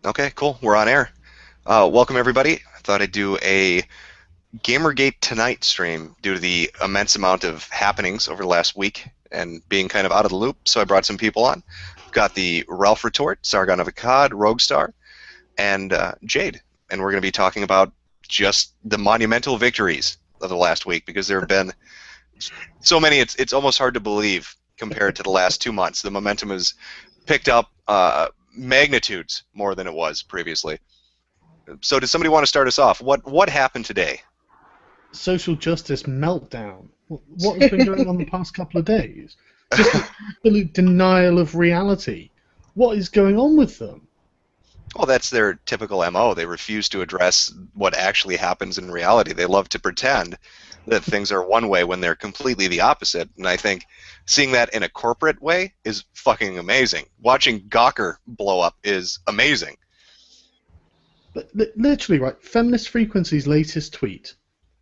Okay, cool. We're on air. Welcome, everybody. I thought I'd do a GamerGate Tonight stream due to the immense amount of happenings over the last week and being kind of out of the loop, so I brought some people on. We've got the Ralph Retort, Sargon of Akkad, Roguestar, and Jade. And we're going to be talking about just the monumental victories of the last week because there have been so many, it's almost hard to believe compared to the last 2 months. The momentum has picked up magnitudes more than it was previously. So does somebody want to start us off? What happened today? Social justice meltdown. What has been going on the past couple of days? Just an absolute denial of reality. What is going on with them? Well, that's their typical MO. They refuse to address what actually happens in reality. They love to pretend that things are one way when they're completely the opposite. And I think seeing that in a corporate way is fucking amazing. Watching Gawker blow up is amazing. But literally, right? Feminist Frequency's latest tweet.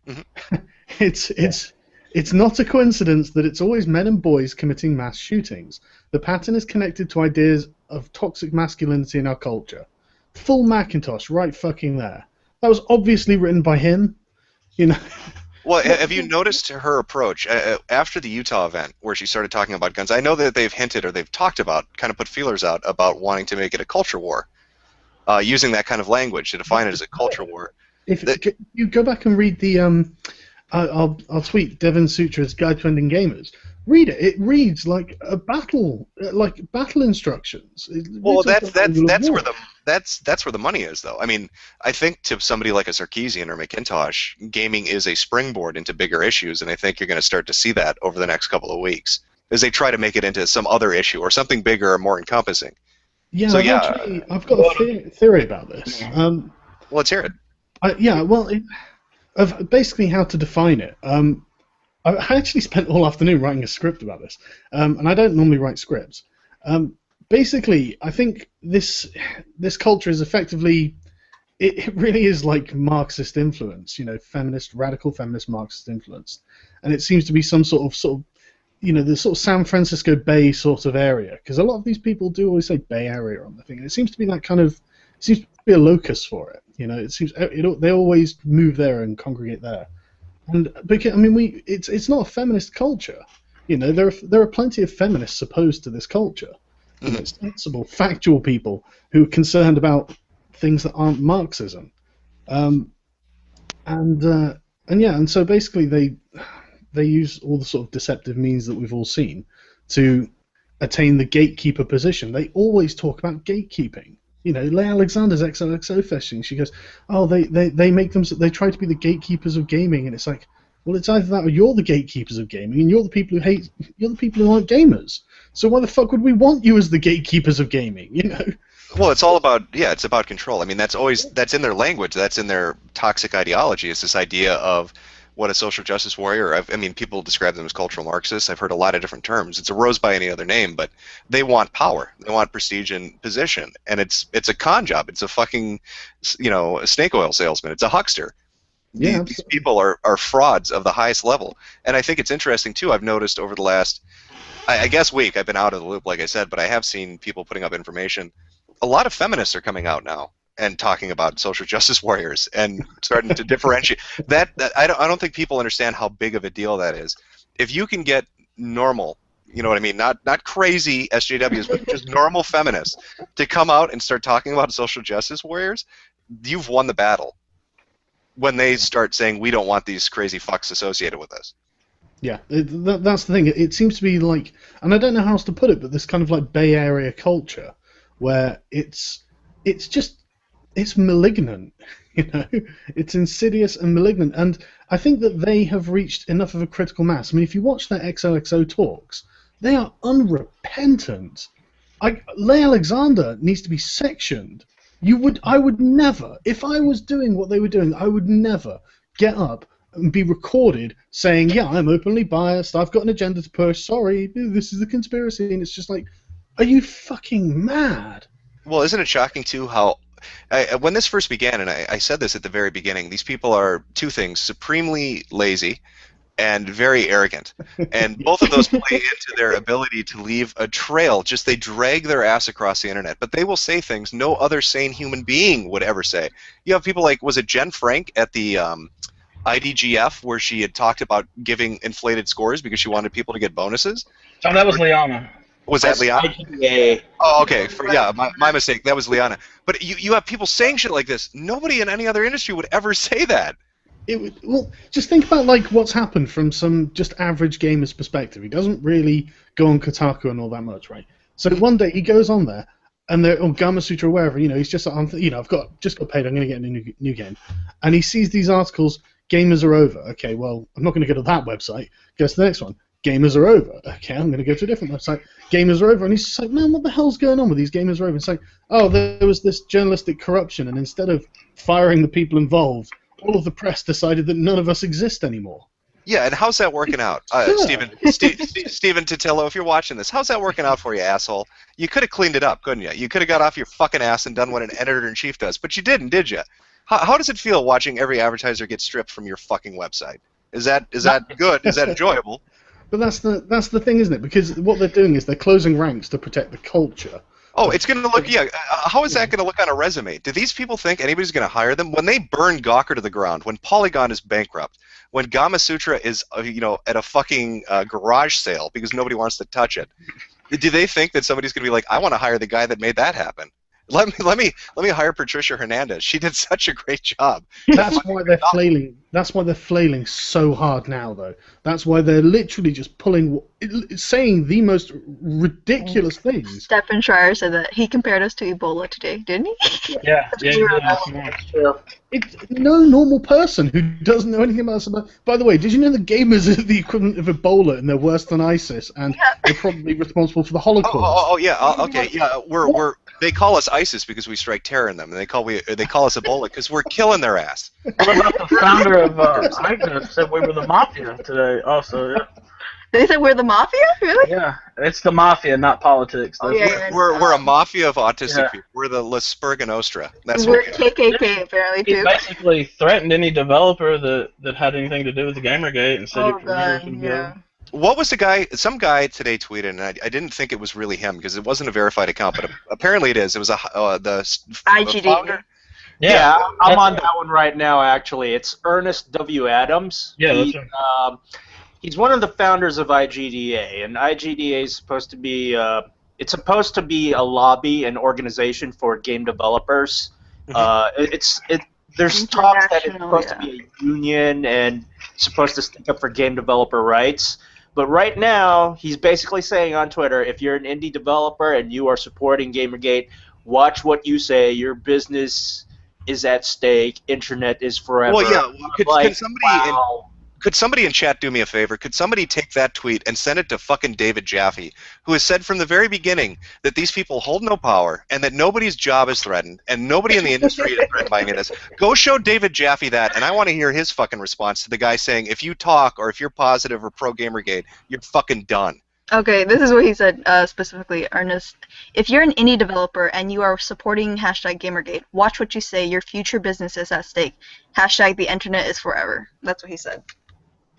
Mm-hmm. It's not a coincidence that it's always men and boys committing mass shootings. The pattern is connected to ideas of toxic masculinity in our culture. Full Macintosh, right fucking there. That was obviously written by him. You know. Well, have you noticed her approach after the Utah event where she started talking about guns? I know that they've hinted or they've talked about, kind of put feelers out about wanting to make it a culture war, using that kind of language to define it as a culture war. If you go back and read the, I'll tweet Devon Sutra's Guide to Ending Gamers. Read it. It reads like a battle, like battle instructions. Well, that's where the money is, though. I mean, I think to somebody like a Sarkeesian or McIntosh, gaming is a springboard into bigger issues, and I think you're going to start to see that over the next couple of weeks as they try to make it into some other issue or something bigger or more encompassing. Yeah, so, I've got a theory about this. Let's hear it. Of basically how to define it. I actually spent all afternoon writing a script about this, and I don't normally write scripts. Basically, I think this culture is effectively, it really is like Marxist influence, you know, radical feminist Marxist influence, and it seems to be some sort of, you know, the sort of San Francisco Bay sort of area, because a lot of these people do always say Bay Area on the thing, and it seems to be that kind of, seems to be a locus for it. You know, it seems they always move there and congregate there. And because, I mean, it's not a feminist culture. You know, there are plenty of feminists opposed to this culture. You know, sensible, factual people who are concerned about things that aren't Marxism. And so basically they use all the sort of deceptive means that we've all seen to attain the gatekeeper position. They always talk about gatekeeping. You know, Leigh Alexander's XOXO fishing. She goes, oh, they make them. They try to be the gatekeepers of gaming, and it's like, well, it's either that or you're the gatekeepers of gaming, and you're the people who hate. You're the people who aren't gamers. So why the fuck would we want you as the gatekeepers of gaming? You know. Well, it's all about it's about control. I mean, that's in their language. That's in their toxic ideology. It's this idea of what a social justice warrior. I mean, people describe them as cultural Marxists. I've heard a lot of different terms. It's arose by any other name, but they want power. They want prestige and position, and it's a con job. It's a fucking, you know, a snake oil salesman. It's a huckster. Yeah, these people are frauds of the highest level, and I think it's interesting too. I've noticed over the last, I guess, week. I've been out of the loop, like I said, but I have seen people putting up information. A lot of feminists are coming out now and talking about social justice warriors and starting to differentiate. That I don't think people understand how big of a deal that is. If you can get normal, you know what I mean, not crazy SJWs, but just normal feminists to come out and start talking about social justice warriors, you've won the battle. When they start saying we don't want these crazy fucks associated with us. Yeah, that's the thing. It seems to be like, and I don't know how else to put it, but this kind of like Bay Area culture where it's malignant, you know, it's insidious and malignant, and I think that they have reached enough of a critical mass. I mean, if you watch their XOXO talks, they are unrepentant. Leigh Alexander needs to be sectioned. I would never, if I was doing what they were doing, I would never get up and be recorded saying, yeah, I'm openly biased, I've got an agenda to push, sorry, this is a conspiracy, and it's just like, are you fucking mad? Well, isn't it shocking, too, how when this first began, and I said this at the very beginning, these people are two things: supremely lazy and very arrogant. And both of those play into their ability to leave a trail. Just they drag their ass across the internet. But they will say things no other sane human being would ever say. You have people like, was it Jen Frank at the IDGF where she had talked about giving inflated scores because she wanted people to get bonuses? Oh, that was Liana. Was that Liana? Yeah. Oh, okay. My mistake. That was Liana. But you have people saying shit like this. Nobody in any other industry would ever say that. Well, just think about like what's happened from some just average gamer's perspective. He doesn't really go on Kotaku and all that much, right? So one day he goes on there, and they're on Gamasutra or wherever, he's just on, I've just got paid, I'm going to get a new game, and he sees these articles, gamers are over. Okay, well, I'm not going to go to that website. Goes to the next one. Gamers are over. Okay, I'm going to go to a different website. Gamers are over. And he's just like, man, what the hell's going on with these gamers are over? It's like, oh, there was this journalistic corruption, and instead of firing the people involved, all of the press decided that none of us exist anymore. Yeah, and how's that working out? Stephen Totillo, if you're watching this, how's that working out for you, asshole? You could have cleaned it up, couldn't you? You could have got off your fucking ass and done what an editor-in-chief does, but you didn't, did you? How does it feel watching every advertiser get stripped from your fucking website? Is that good? Is that enjoyable? But that's the thing, isn't it? Because what they're doing is they're closing ranks to protect the culture. Oh, it's going to look, yeah, how is that going to look on a resume? Do these people think anybody's going to hire them? When they burn Gawker to the ground, when Polygon is bankrupt, when Gamasutra is, at a fucking garage sale because nobody wants to touch it, do they think that somebody's going to be like, I want to hire the guy that made that happen? Let me hire Patricia Hernandez. She did such a great job. That's why they're flailing. That's why they're flailing so hard now, though. That's why they're literally just saying the most ridiculous things. Stephen Schreier said that he compared us to Ebola today, didn't he? Yeah, that's true. It's no normal person who doesn't know anything about this. By the way, did you know that gamers are the equivalent of Ebola and they're worse than ISIS, and they're probably responsible for the Holocaust? Okay, yeah, they call us ISIS because we strike terror in them, and they call us Ebola because we're killing their ass. What about the founder of ISIS said we were the mafia today? Also, yeah. They said we're the mafia, really? Yeah, it's the mafia, not politics. We're a mafia of autistic people. We're the La Spurga Nostra. That's we're what we are. KKK apparently too. He basically threatened any developer that had anything to do with the GamerGate and said he would yeah. What was the guy? Some guy today tweeted, and I didn't think it was really him because it wasn't a verified account, but apparently it is. It was the IGD. founder. Yeah, I'm on that one right now. Actually, it's Ernest W. Adams. Yeah, that's right. He's one of the founders of IGDA, and IGDA is supposed to be it's supposed to be a lobby, an organization for game developers. There's talks that it's supposed to be a union and supposed to stick up for game developer rights. But right now, he's basically saying on Twitter, if you're an indie developer and you are supporting GamerGate, watch what you say. Your business is at stake. Internet is forever. Well, yeah. Could somebody in chat do me a favor? Could somebody take that tweet and send it to fucking David Jaffe, who has said from the very beginning that these people hold no power and that nobody's job is threatened and nobody in the industry is threatened by any of this? Go show David Jaffe that, and I want to hear his fucking response to the guy saying, if you talk or if you're positive or pro-Gamergate, you're fucking done. Okay, this is what he said specifically, Ernest. If you're an indie developer and you are supporting #GamerGate, watch what you say. Your future business is at stake. #the internet is forever. That's what he said.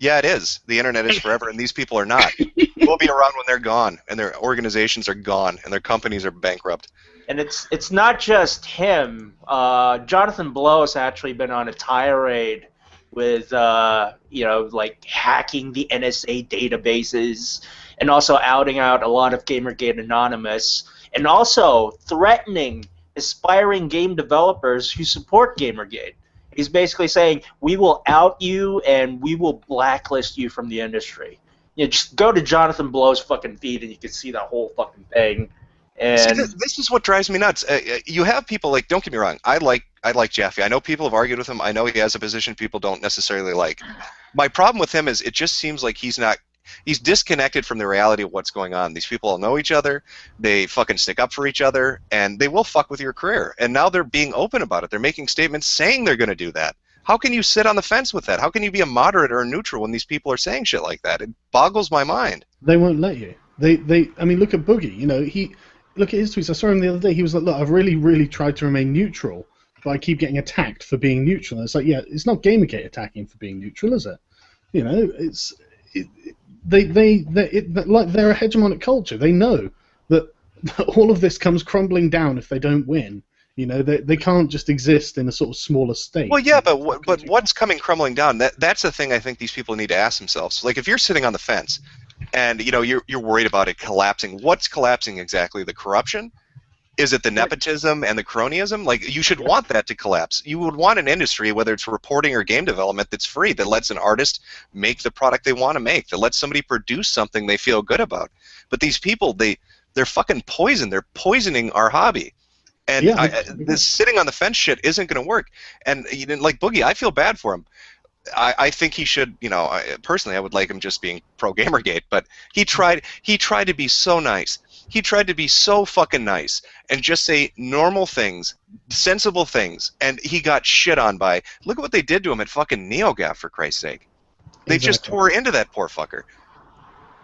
Yeah, it is. The internet is forever, and these people are not. We'll be around when they're gone, and their organizations are gone, and their companies are bankrupt. And it's not just him. Jonathan Blow has actually been on a tirade with like hacking the NSA databases, and also outing out a lot of GamerGate Anonymous, and also threatening aspiring game developers who support GamerGate. He's basically saying, we will out you and we will blacklist you from the industry. Just go to Jonathan Blow's fucking feed and you can see that whole fucking thing. And see, this is what drives me nuts. You have people like, don't get me wrong, I like Jaffe. I know people have argued with him. I know he has a position people don't necessarily like. My problem with him is it just seems like he's disconnected from the reality of what's going on. These people all know each other, they fucking stick up for each other, and they will fuck with your career. And now they're being open about it. They're making statements saying they're going to do that. How can you sit on the fence with that? How can you be a moderate or a neutral when these people are saying shit like that? It boggles my mind. They won't let you. I mean, look at Boogie. Look at his tweets. I saw him the other day. He was like, look, I've really, really tried to remain neutral, but I keep getting attacked for being neutral. And it's like, yeah, it's not GamerGate attacking for being neutral, is it? You know, like they're a hegemonic culture. They know that all of this comes crumbling down if they don't win. You know, they can't just exist in a sort of smaller state. Well, yeah, but what's coming crumbling down? That's the thing I think these people need to ask themselves. Like, if you're sitting on the fence, and you know you're worried about it collapsing, what's collapsing exactly? The corruption? Is it the nepotism and the cronyism? Like, you should want that to collapse. You would want an industry, whether it's reporting or game development, that's free, that lets an artist make the product they want to make, that lets somebody produce something they feel good about. But these people, they're fucking poison. They're poisoning our hobby. And this sitting on the fence shit isn't going to work. And you didn't like Boogie. I feel bad for him. I think he should. You know, personally, I would like him just being pro GamerGate. But he tried to be so nice. He tried to be so fucking nice and just say normal things, sensible things, and he got shit on by. Look at what they did to him at fucking NeoGAF, for Christ's sake. They just tore into that poor fucker.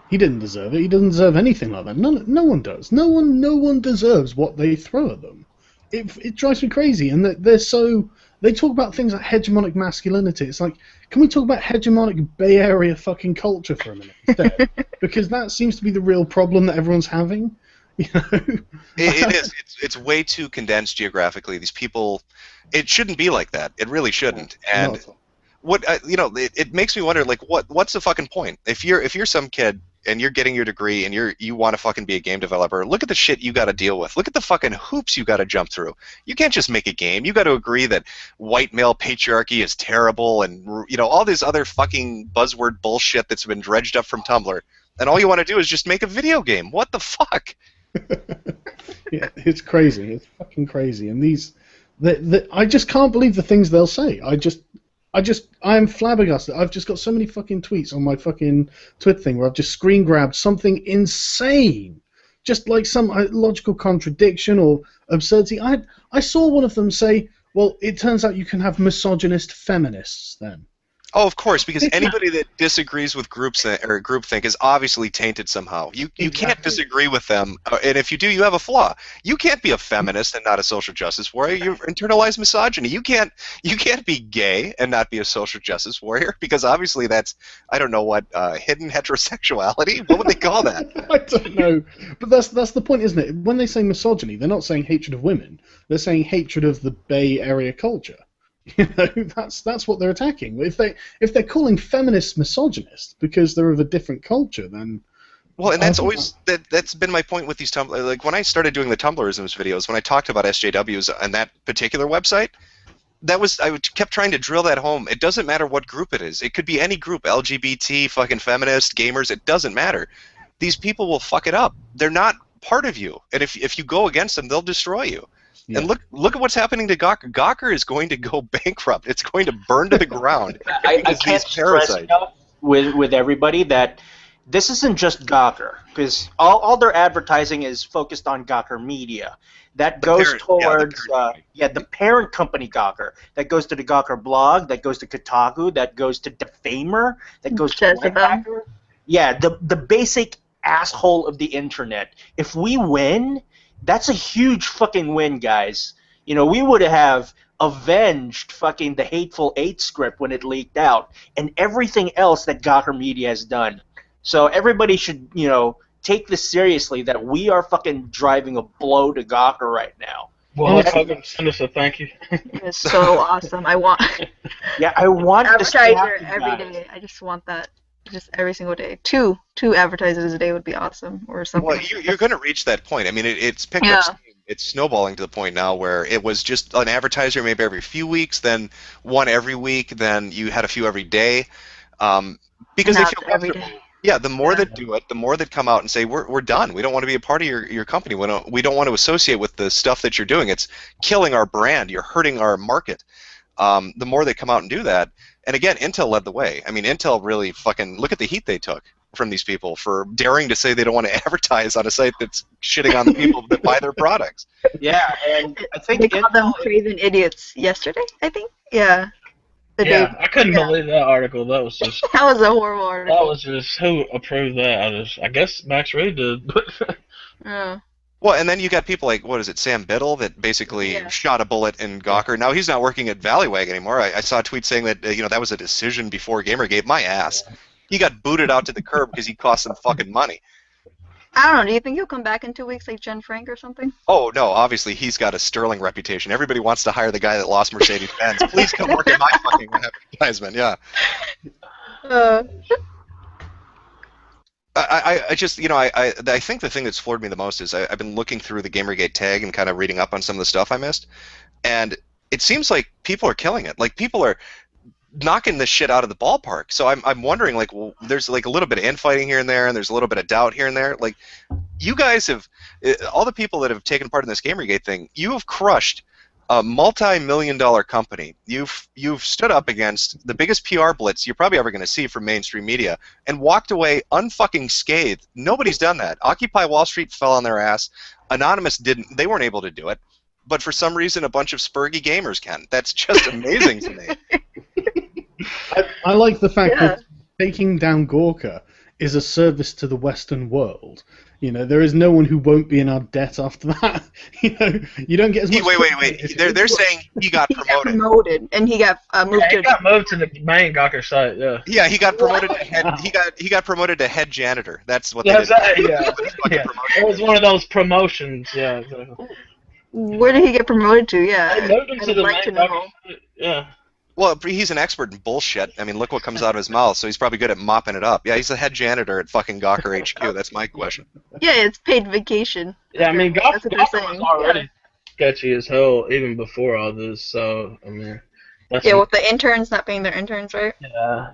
He didn't deserve it. He doesn't deserve anything like that. No one does. No one deserves what they throw at them. It drives me crazy, and they talk about things like hegemonic masculinity. It's like, can we talk about hegemonic Bay Area fucking culture for a minute instead? Because that seems to be the real problem that everyone's having. You know? It is. It's way too condensed geographically. These people, it shouldn't be like that. It really shouldn't. And what you know, it makes me wonder, like, what's the fucking point? If you're some kid and you're getting your degree and you want to fucking be a game developer, look at the shit you got to deal with. Look at the fucking hoops you got to jump through. You can't just make a game. You got to agree that white male patriarchy is terrible and, you know, all this other fucking buzzword bullshit that's been dredged up from Tumblr. And all you want to do is just make a video game. What the fuck? Yeah, it's crazy. It's fucking crazy. And I just can't believe the things they'll say. I am flabbergasted. I've just got so many fucking tweets on my fucking Twitter thing where I've just screen grabbed something insane, just like some logical contradiction or absurdity. I saw one of them say, "Well, it turns out you can have misogynist feminists then." Oh, of course, because anybody that disagrees with groupthink is obviously tainted somehow. You can't disagree with them, and if you do, you have a flaw. You can't be a feminist and not a social justice warrior. You internalize misogyny. You can't be gay and not be a social justice warrior, because obviously that's, I don't know what, hidden heterosexuality. What would they call that? I don't know, but that's the point, isn't it? When they say misogyny, they're not saying hatred of women. They're saying hatred of the Bay Area culture. You know, that's what they're attacking. If they're calling feminists misogynist because they're of a different culture, then well, and that's been my point with these Tumblr. Like, when I started doing the Tumblrisms videos, when I talked about SJWs on that particular website, I kept trying to drill that home. It doesn't matter what group it is. It could be any group, LGBT, fucking feminist, gamers. It doesn't matter. These people will fuck it up. They're not part of you, and if you go against them, they'll destroy you. Yeah. And look at what's happening to Gawker. Gawker is going to go bankrupt. It's going to burn to the ground. I can't stress enough with everybody that this isn't just Gawker, because all their advertising is focused on Gawker Media. That goes towards the parent company Gawker. That goes to the Gawker blog. That goes to Kotaku. That goes to Defamer. That goes to Lifehacker. Yeah, the basic asshole of the internet. If we win, that's a huge fucking win, guys. You know, we would have avenged fucking the Hateful Eight script when it leaked out, and everything else that Gawker Media has done. So everybody should, you know, take this seriously, that we are fucking driving a blow to Gawker right now. Well, send us a thank you. It's so awesome. I want I want advertiser every day. I just want that. Just every single day. Two advertisers a day would be awesome, or something. Well, you're going to reach that point. I mean, it's picked up steam. It's snowballing to the point now where it was just an advertiser maybe every few weeks, then one every week, then you had a few every day, because they feel comfortable. Yeah, the more that do it, the more that come out and say, we're done. We don't want to be a part of your company. We don't want to associate with the stuff that you're doing. It's killing our brand. You're hurting our market. The more they come out and do that. And again, Intel led the way. I mean, Intel really fucking, look at the heat they took from these people for daring to say they don't want to advertise on a site that's shitting on the people that buy their products. Yeah, and I think they called them craven idiots yesterday, I think. Yeah. I couldn't believe that article. That was just that was a horrible article. That was just, who approved that? I guess Max Reed did. Well, and then you got people like, what is it, Sam Biddle, that basically Yeah. shot a bullet in Gawker. Now he's not working at Valleywag anymore. I saw a tweet saying that that was a decision before Gamergate. My ass. He got booted out to the curb because he cost them fucking money. I don't know. Do you think he'll come back in 2 weeks like Jen Frank or something? Oh no, obviously he's got a sterling reputation. Everybody wants to hire the guy that lost Mercedes-Benz. Please come work at my fucking advertisement. Yeah. Uh, I just I think the thing that's floored me the most is I've been looking through the Gamergate tag and kind of reading up on some of the stuff I missed, and it seems like people are killing it. Like people are knocking this shit out of the ballpark. So I'm wondering, like, well, there's like a little bit of infighting here and there, and there's a little bit of doubt here and there. Like, you guys have all the people that have taken part in this Gamergate thing. You have crushed a multi-million-dollar company. You've stood up against the biggest PR blitz you're probably ever going to see from mainstream media, and walked away unfucking scathed. Nobody's done that. Occupy Wall Street fell on their ass. Anonymous didn't. They weren't able to do it. But for some reason, a bunch of spurgy gamers can. That's just amazing to me. I like the fact that taking down Gawker is a service to the Western world. There is no one who won't be in our debt after that. You don't get as much. Wait. They're saying he got promoted. And he got moved to. He got moved to the main Gawker site. Yeah. Yeah, he got promoted to head. He got promoted to head janitor. That's what they did. Yeah. It was one of those promotions. Yeah. Exactly. Where did he get promoted to? Yeah. They moved him to the main know. Gawker site. Yeah. Well, he's an expert in bullshit. I mean, look what comes out of his mouth, so he's probably good at mopping it up. Yeah, he's the head janitor at fucking Gawker HQ. That's my question. Yeah, it's paid vacation. Yeah, I mean, That's what they're Gawker saying. was already sketchy as hell even before all this, so, I mean... Yeah, with the interns not paying their interns, right?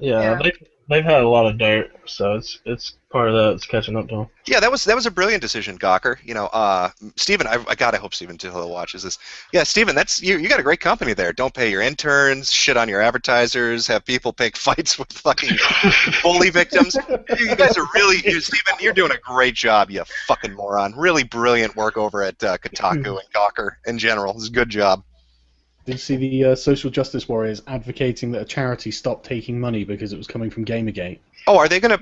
Yeah. They've had a lot of dirt, so it's part of that. It's catching up to them. Yeah, that was a brilliant decision, Gawker. Steven, I hope Steven Tillo watches this. Yeah, Steven, that's you got a great company there. Don't pay your interns, shit on your advertisers, have people pick fights with fucking bully victims. You guys are really, Steven, you're doing a great job, you fucking moron. Really brilliant work over at Kotaku and Gawker in general. It's a good job. Did you see the social justice warriors advocating that a charity stop taking money because it was coming from Gamergate? Oh, are they gonna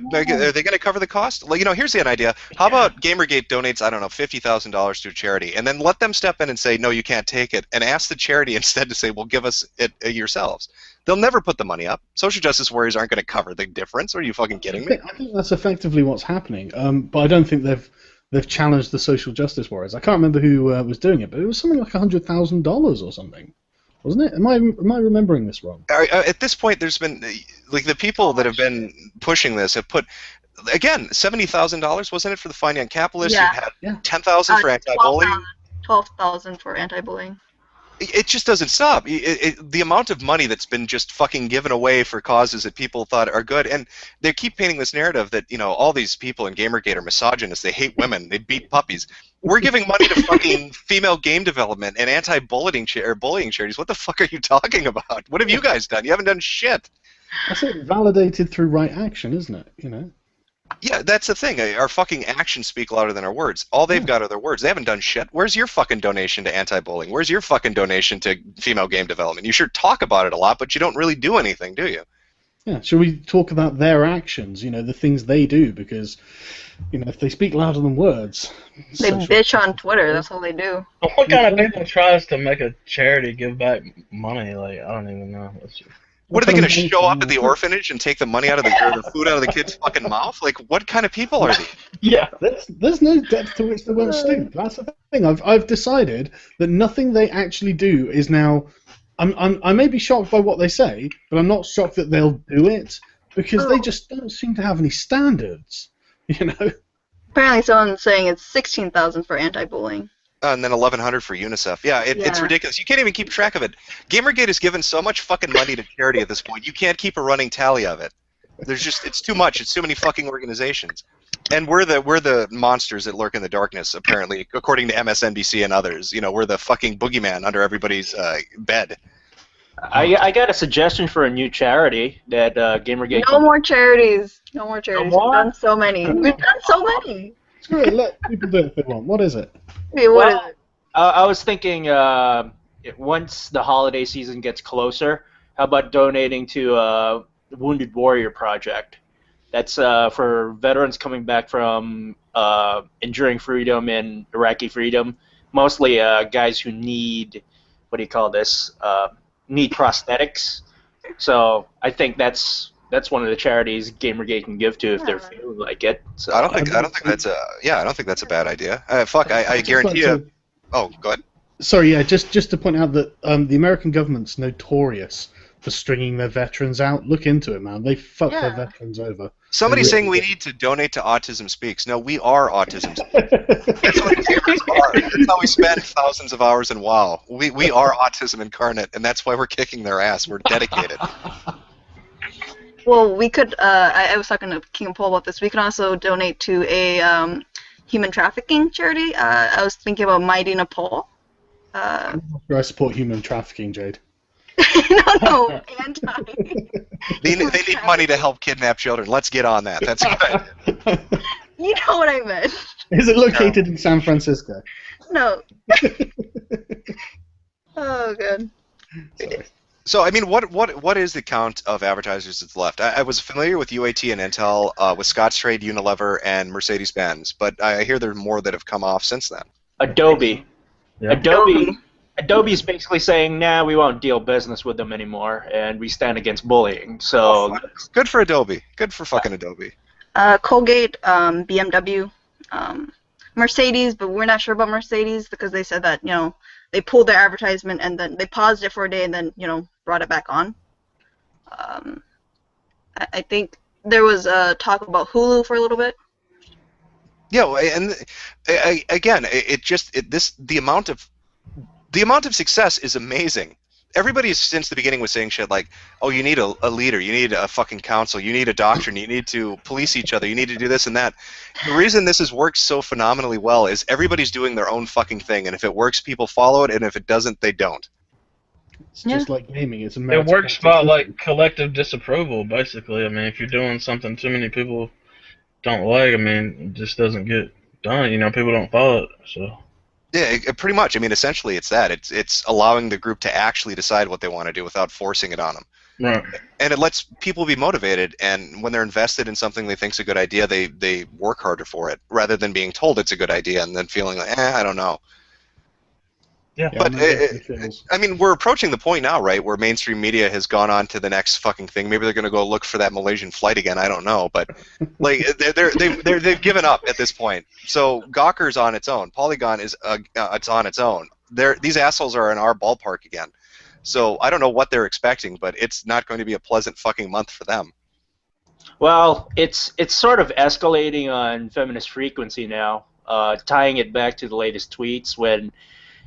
cover the cost? Like, here's an idea. How about Gamergate donates, I don't know, $50,000 to a charity, and then let them step in and say, no, you can't take it, and ask the charity instead to say, well, give us it yourselves. They'll never put the money up. Social justice warriors aren't going to cover the difference. Are you fucking kidding me? I think that's effectively what's happening. But I don't think they've challenged the social justice warriors. I can't remember who was doing it, but it was something like $100,000 or something. Wasn't it? Am I remembering this wrong? At this point, there's been like the people that have been pushing this have put again $70,000, wasn't it, for the Fine Young Capitalist? Yeah. You had 10,000 for anti-bullying. 12,000 for anti-bullying. It just doesn't stop. The amount of money that's been just fucking given away for causes that people thought are good, and they keep painting this narrative that all these people in Gamergate are misogynists. They hate women. They beat puppies. We're giving money to fucking female game development and anti-bullying bullying charities. What the fuck are you talking about? What have you guys done? You haven't done shit. That's it. Validated through right action, isn't it? Yeah, that's the thing. Our fucking actions speak louder than our words. All they've got are their words. They haven't done shit. Where's your fucking donation to anti-bullying? Where's your fucking donation to female game development? You sure talk about it a lot, but you don't really do anything, do you? Yeah. Shall we talk about their actions? The things they do, because if they speak louder than words. They bitch on Twitter. That's all they do. What kind of people tries to make a charity give back money? Like, I don't even know. What are they going to show up at the orphanage and take the money out of the food out of the kid's fucking mouth? Like, what kind of people are they? Yeah, there's no depth to which they won't stoop. That's the thing. I've decided that nothing they actually do is now. I may be shocked by what they say, but I'm not shocked that they'll do it because they just don't seem to have any standards. Apparently, someone's saying it's 16,000 for anti-bullying. And then 1,100 for UNICEF. Yeah, it's ridiculous. You can't even keep track of it. Gamergate has given so much fucking money to charity at this point. You can't keep a running tally of it. It's too much. It's too many fucking organizations. And we're the monsters that lurk in the darkness, apparently, according to MSNBC and others. We're the fucking boogeyman under everybody's bed. I got a suggestion for a new charity that Gamergate. No more charities. No more charities. No more? We've done so many. We've done so many. Screw it. Let people do it if they want. What is it? Wait, what is it? I was thinking once the holiday season gets closer, how about donating to the Wounded Warrior Project? That's for veterans coming back from enduring freedom and Iraqi freedom. Mostly guys who need, what do you call this? Need prosthetics. So I think that's one of the charities GamerGate can give to if they're feeling like it. So I don't think that's a bad idea. Fuck, I guarantee you. Oh, go ahead. Sorry, yeah, just to point out that the American government's notorious for stringing their veterans out. Look into it, man. They fuck their veterans over. Somebody's saying we need to donate to Autism Speaks. No, we are Autism Speaks. That's what gamers are. That's how we spend thousands of hours in WoW. We are autism incarnate, and that's why we're kicking their ass. We're dedicated. Well, we could. I was talking to King and Paul about this. We could also donate to a human trafficking charity. I was thinking about Mighty Nepal. I support human trafficking, Jade. No, anti. They need money to help kidnap children. Let's get on that. That's good. You know what I meant. Is it located in San Francisco? No. Oh, good. Sorry. So, I mean, what is the count of advertisers that's left? I was familiar with UAT and Intel, with Scottrade, Unilever, and Mercedes-Benz, but I hear there are more that have come off since then. Adobe. Yeah. Adobe's basically saying, nah, we won't deal business with them anymore, and we stand against bullying. So good for Adobe. Good for fucking Adobe. Colgate, BMW, Mercedes, but we're not sure about Mercedes because they said that, they pulled their advertisement and then they paused it for a day and then, brought it back on. I think there was talk about Hulu for a little bit. Yeah, and again, the amount of success is amazing. Everybody since the beginning was saying shit like, oh, you need a leader, you need a fucking council, you need a doctrine, you need to police each other, you need to do this and that. The reason this has worked so phenomenally well is everybody's doing their own fucking thing, and if it works, people follow it, and if it doesn't, they don't. It's just like gaming. It's a It works by like collective disapproval, basically. I mean, if you're doing something too many people don't like, I mean, it just doesn't get done. People don't follow it, so. Yeah, pretty much. I mean, essentially, it's that. It's allowing the group to actually decide what they want to do without forcing it on them. Right. And it lets people be motivated, and when they're invested in something they think's a good idea, they work harder for it, rather than being told it's a good idea and then feeling like, I don't know. Yeah. But I mean, we're approaching the point now, right, where mainstream media has gone on to the next fucking thing. Maybe they're going to go look for that Malaysian flight again. I don't know, but like they've given up at this point. So Gawker's on its own. Polygon is it's on its own. These assholes are in our ballpark again. So I don't know what they're expecting, but it's not going to be a pleasant fucking month for them. Well, it's sort of escalating on feminist frequency now, tying it back to the latest tweets when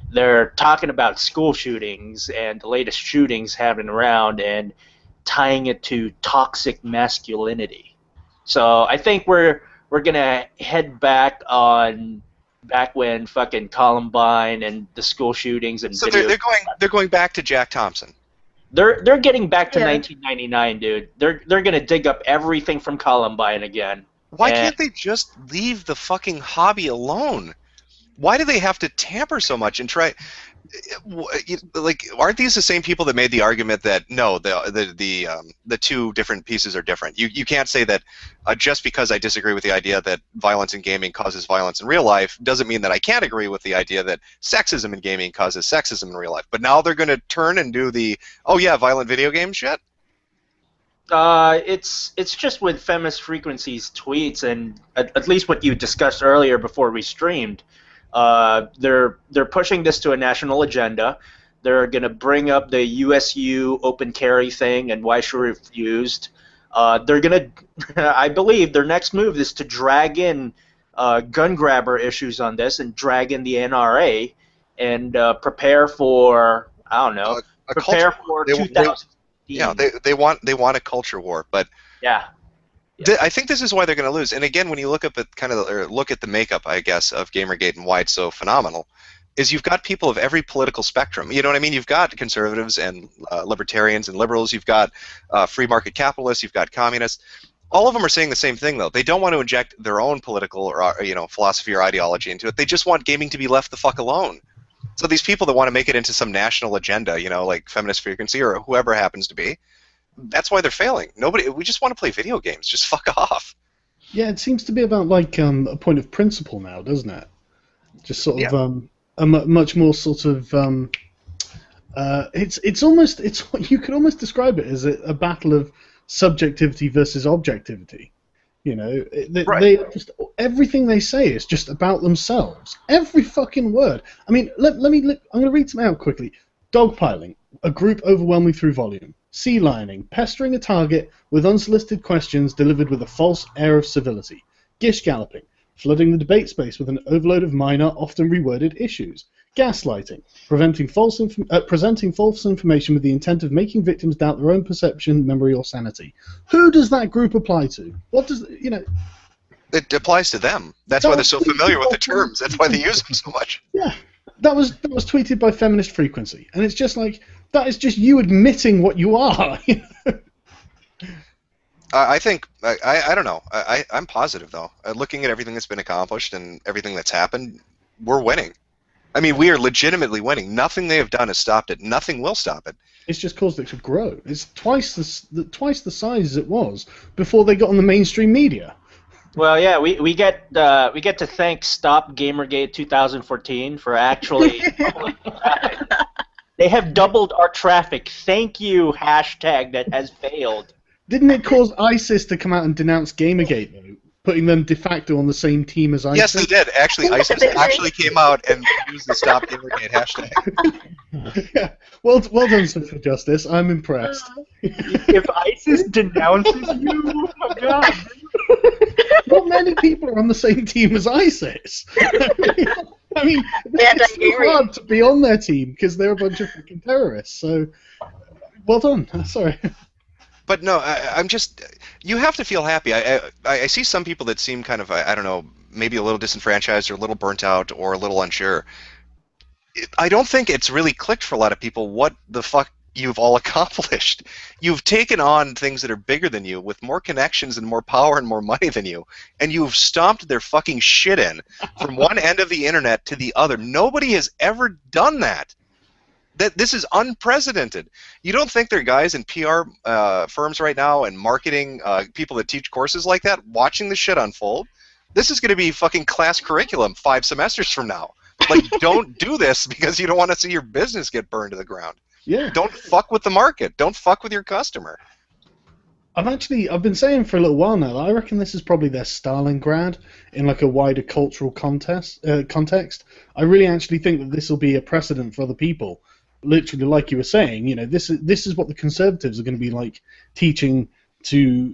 they're talking about school shootings and the latest shootings happening around and tying it to toxic masculinity. So I think we're gonna head back when fucking Columbine and the school shootings and so they're going back to Jack Thompson. They're getting back to 1999, dude. They're gonna dig up everything from Columbine again. Why can't they just leave the fucking hobby alone? Why do they have to tamper so much and try? Like, aren't these the same people that made the argument that no, the two different pieces are different? You can't say that just because I disagree with the idea that violence in gaming causes violence in real life doesn't mean that I can't agree with the idea that sexism in gaming causes sexism in real life. But now they're going to turn and do the violent video game shit. It's just with feminist frequencies tweets and at least what you discussed earlier before we streamed. They're pushing this to a national agenda. They're going to bring up the USU open carry thing and why she refused. They're going to, I believe, their next move is to drag in gun grabber issues on this and drag in the NRA and prepare for, I don't know, prepare for 2016. Yeah, they want a culture war, but yeah. I think this is why they're going to lose. And again, when you look at the makeup, I guess, of GamerGate and why it's so phenomenal, is you've got people of every political spectrum. You know what I mean? You've got conservatives and libertarians and liberals. You've got free market capitalists. You've got communists. All of them are saying the same thing, though. They don't want to inject their own political or philosophy or ideology into it. They just want gaming to be left the fuck alone. So these people that want to make it into some national agenda, like feminist frequency or whoever happens to be, that's why they're failing. We just want to play video games. Just fuck off. Yeah, it seems to be about like a point of principle now, doesn't it? Just sort of much more sort of it's almost you could almost describe it as a battle of subjectivity versus objectivity. You know, they just everything they say is just about themselves. Every fucking word. I mean, I'm going to read some out quickly. Dogpiling, a group overwhelming through volume. Sea lioning, pestering a target with unsolicited questions delivered with a false air of civility. Gish galloping, flooding the debate space with an overload of minor, often reworded issues. Gaslighting, presenting false information with the intent of making victims doubt their own perception, memory, or sanity. Who does that group apply to? What does It applies to them. That's why they're so familiar with the terms. That's why they use them so much. Yeah, that was tweeted by Feminist Frequency, and it's just like that is just you admitting what you are. I think I don't know. I'm positive though. Looking at everything that's been accomplished and everything that's happened, we're winning. I mean, we are legitimately winning. Nothing they have done has stopped it. Nothing will stop it. It's just caused it to grow. It's twice the size it was before they got on the mainstream media. Well, yeah, we get to thank Stop Gamergate 2014 for actually. They have doubled our traffic. Thank you, hashtag that has failed. Didn't it cause ISIS to come out and denounce Gamergate, though, putting them de facto on the same team as ISIS? Yes, they did. Actually, ISIS actually came out and used the Stop Gamergate hashtag. Yeah. Well done, Social Justice. I'm impressed. If ISIS denounces you, oh my god. Not many people are on the same team as ISIS. I mean, it's so hard to be on their team because they're a bunch of freaking terrorists. So, well done. Sorry. But no, I'm just. You have to feel happy. I see some people that seem kind of, I don't know, maybe a little disenfranchised or a little burnt out or a little unsure. I don't think it's really clicked for a lot of people what the fuck you've all accomplished. You've taken on things that are bigger than you with more connections and more power and more money than you, and you've stomped their fucking shit in from one end of the internet to the other. Nobody has ever done that. This is unprecedented. You don't think there are guys in PR firms right now and marketing people that teach courses like that watching the shit unfold? This is going to be fucking class curriculum 5 semesters from now. Like, don't do this because you don't want to see your business get burned to the ground. Yeah. Don't fuck with the market. Don't fuck with your customer. I've been saying for a little while now that I reckon this is probably their Stalingrad in like a wider cultural context. I really actually think that this will be a precedent for other people. Literally, like you were saying, this is what the conservatives are going to be like teaching to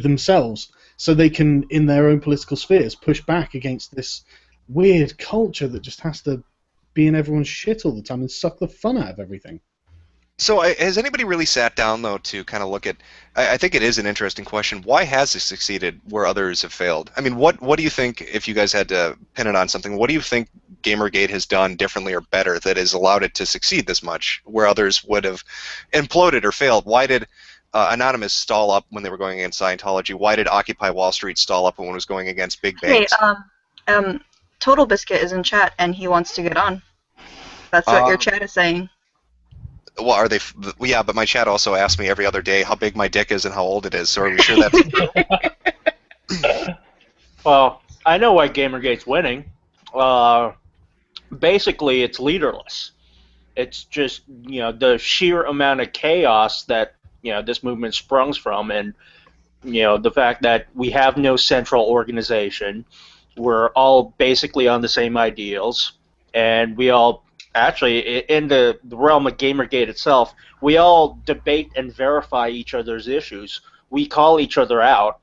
themselves, so they can, in their own political spheres, push back against this weird culture that just has to be in everyone's shit all the time and suck the fun out of everything. So has anybody really sat down, though, to kind of look at, I think it is an interesting question, why has this succeeded where others have failed? I mean, what do you think, if you guys had to pin it on something, what do you think GamerGate has done differently or better that has allowed it to succeed this much where others would have imploded or failed? Why did Anonymous stall up when they were going against Scientology? Why did Occupy Wall Street stall up when it was going against big banks? Hey, Total Biscuit is in chat and he wants to get on. That's what your chat is saying. Well, are they? Yeah, but my chat also asks me every other day how big my dick is and how old it is. So are we sure that's? Well, I know why GamerGate's winning. Basically, it's leaderless. It's just the sheer amount of chaos that this movement sprungs from, and the fact that we have no central organization. We're all basically on the same ideals, and we all. Actually, in the realm of GamerGate itself, we all debate and verify each other's issues. We call each other out.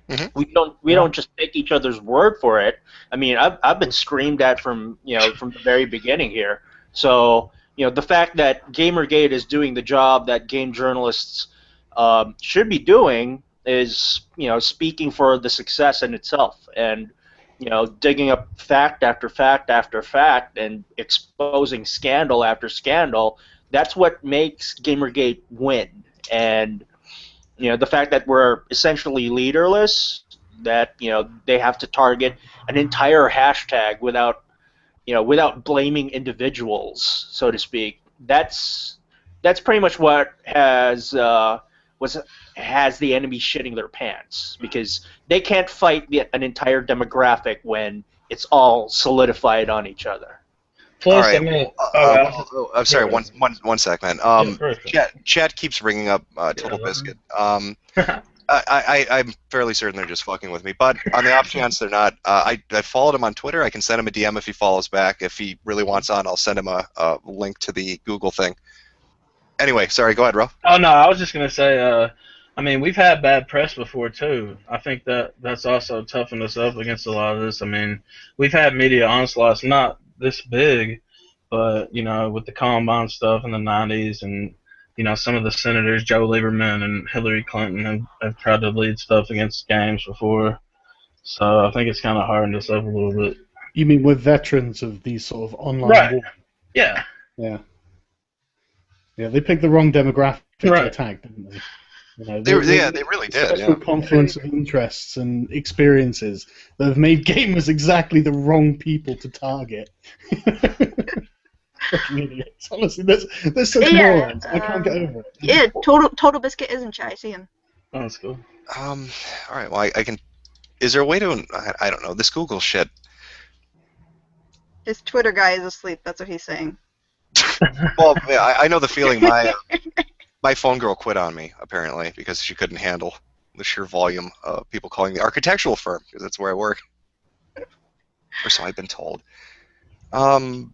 Mm-hmm. We don't just take each other's word for it. I mean, I've been screamed at from the very beginning here. So the fact that GamerGate is doing the job that game journalists should be doing is speaking for the success in itself, and digging up fact after fact after fact and exposing scandal after scandal, that's what makes GamerGate win. And, the fact that we're essentially leaderless, that, they have to target an entire hashtag without blaming individuals, so to speak, that's pretty much what has has the enemy shitting their pants because they can't fight an entire demographic when it's all solidified on each other. All Plus, I right. mean, I'm sorry. go One sec, man. Chat keeps bringing up Total Biscuit. I'm fairly certain they're just fucking with me, but on the off chance they're not, I followed him on Twitter. I can send him a DM if he follows back. If he really wants on, I'll send him a link to the Google thing. Anyway, sorry. Go ahead, Ro. Oh no, I was just gonna say. I mean, we've had bad press before too. I think that's also toughened us up against a lot of this. I mean, we've had media onslaughts, not this big, but with the Columbine stuff in the '90s, and some of the senators, Joe Lieberman and Hillary Clinton, have tried to lead stuff against games before. So I think it's kind of hardened us up a little bit. You mean we're veterans of these sort of online Right. wars? Yeah. Yeah. Yeah, they picked the wrong demographic to attack, didn't they? They really did. Special confluence of interests and experiences that have made gamers exactly the wrong people to target. Fucking idiots. Honestly, there's such morons. I can't get over it. Yeah, Total Biscuit is in chat. I see him. Oh, that's cool. All right. Well, I can. Is there a way to? I don't know. This Google shit. His Twitter guy is asleep. That's what he's saying. Well, yeah, I know the feeling. My phone girl quit on me apparently because she couldn't handle the sheer volume of people calling the architectural firm because that's where I work, or so I've been told. I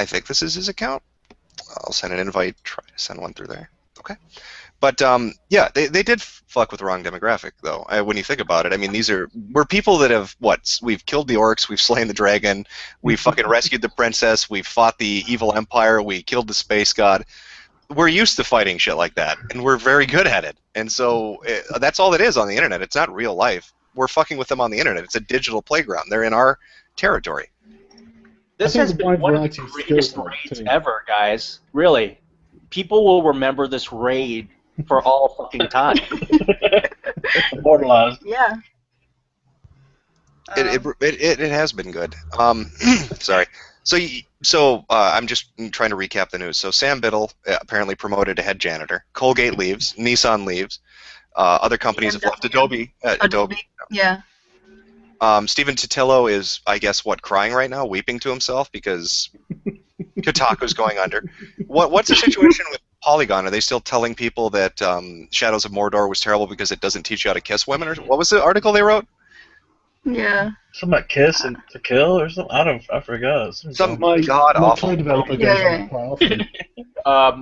think this is his account. I'll send an invite. Try to send one through there. Okay. But yeah, they did fuck with the wrong demographic though. When you think about it, I mean, we're people that have we've killed the orcs, we've slain the dragon, we've fucking rescued the princess, we've fought the evil empire, we killed the space god. We're used to fighting shit like that, and we're very good at it. And so that's all it is on the internet. It's not real life. We're fucking with them on the internet. It's a digital playground. They're in our territory. This has been one of the greatest raids ever, guys. Really. People will remember this raid for all fucking time. Immortalized. Yeah. It has been good. Sorry. So I'm just trying to recap the news. So Sam Biddle apparently promoted to head janitor. Colgate leaves. Nissan leaves. Other companies have left. Adobe. Yeah. Stephen Totillo is, I guess, crying right now, weeping to himself because Kotaku's going under. What's the situation with Polygon? Are they still telling people that Shadows of Mordor was terrible because it doesn't teach you how to kiss women? Or what was the article they wrote? Yeah. Something about kiss and to kill or something? I forgot. Some god awful. Developer goes on quite often.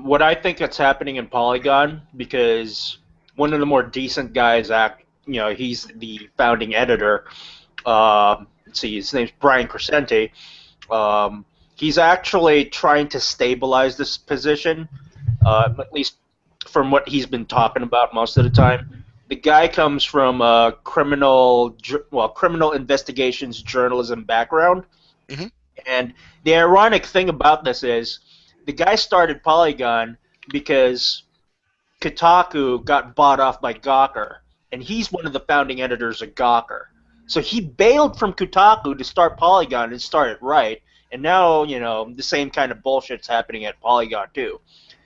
What I think that's happening in Polygon, because one of the more decent guys, he's the founding editor. Let's see, his name's Brian Crescenti. He's actually trying to stabilize this position, at least from what he's been talking about most of the time. The guy comes from a criminal investigations journalism background. Mm-hmm. And the ironic thing about this is the guy started Polygon because Kotaku got bought off by Gawker, and he's one of the founding editors of Gawker. So he bailed from Kotaku to start Polygon and start it right, and now, the same kind of bullshit's happening at Polygon too.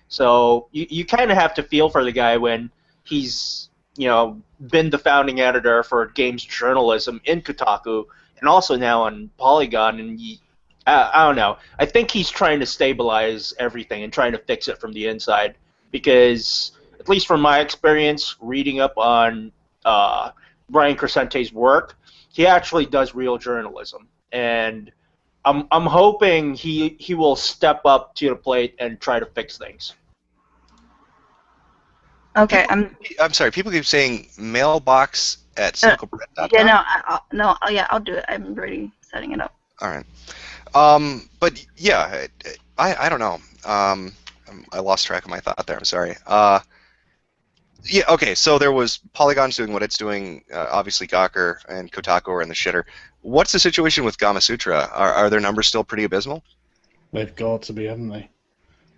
So you kind of have to feel for the guy when he's, been the founding editor for games journalism in Kotaku, and also now on Polygon, and I don't know. I think he's trying to stabilize everything and trying to fix it from the inside, because at least from my experience reading up on Brian Crescenti's work, he actually does real journalism, and I'm hoping he will step up to the plate and try to fix things. Okay, I'm sorry. People keep saying mailbox at cynicalbread.com. Yeah, I'll do it. I'm already setting it up. All right. But yeah, I don't know. I lost track of my thought there. I'm sorry. Yeah. Okay. So there was Polygon's doing what it's doing. Obviously, Gawker and Kotaku are in the shitter. What's the situation with Gamasutra? Are their numbers still pretty abysmal? They've got to be, haven't they?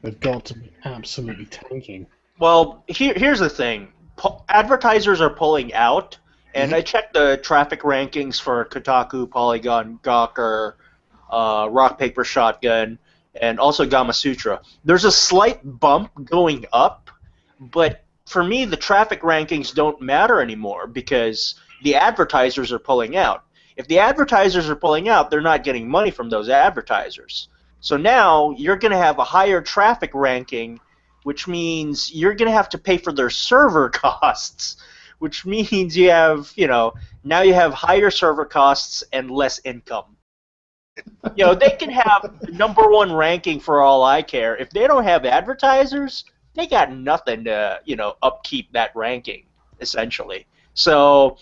They've got to be absolutely tanking. Well, here's the thing. Advertisers are pulling out, and I checked the traffic rankings for Kotaku, Polygon, Gawker, Rock, Paper, Shotgun, and also Gamasutra. There's a slight bump going up, but for me, the traffic rankings don't matter anymore because the advertisers are pulling out. If the advertisers are pulling out, they're not getting money from those advertisers. So now you're going to have a higher traffic ranking, which means you're going to have to pay for their server costs, which means you have, now you have higher server costs and less income. They can have the #1 ranking for all I care. If they don't have advertisers, they got nothing to, upkeep that ranking, essentially. So,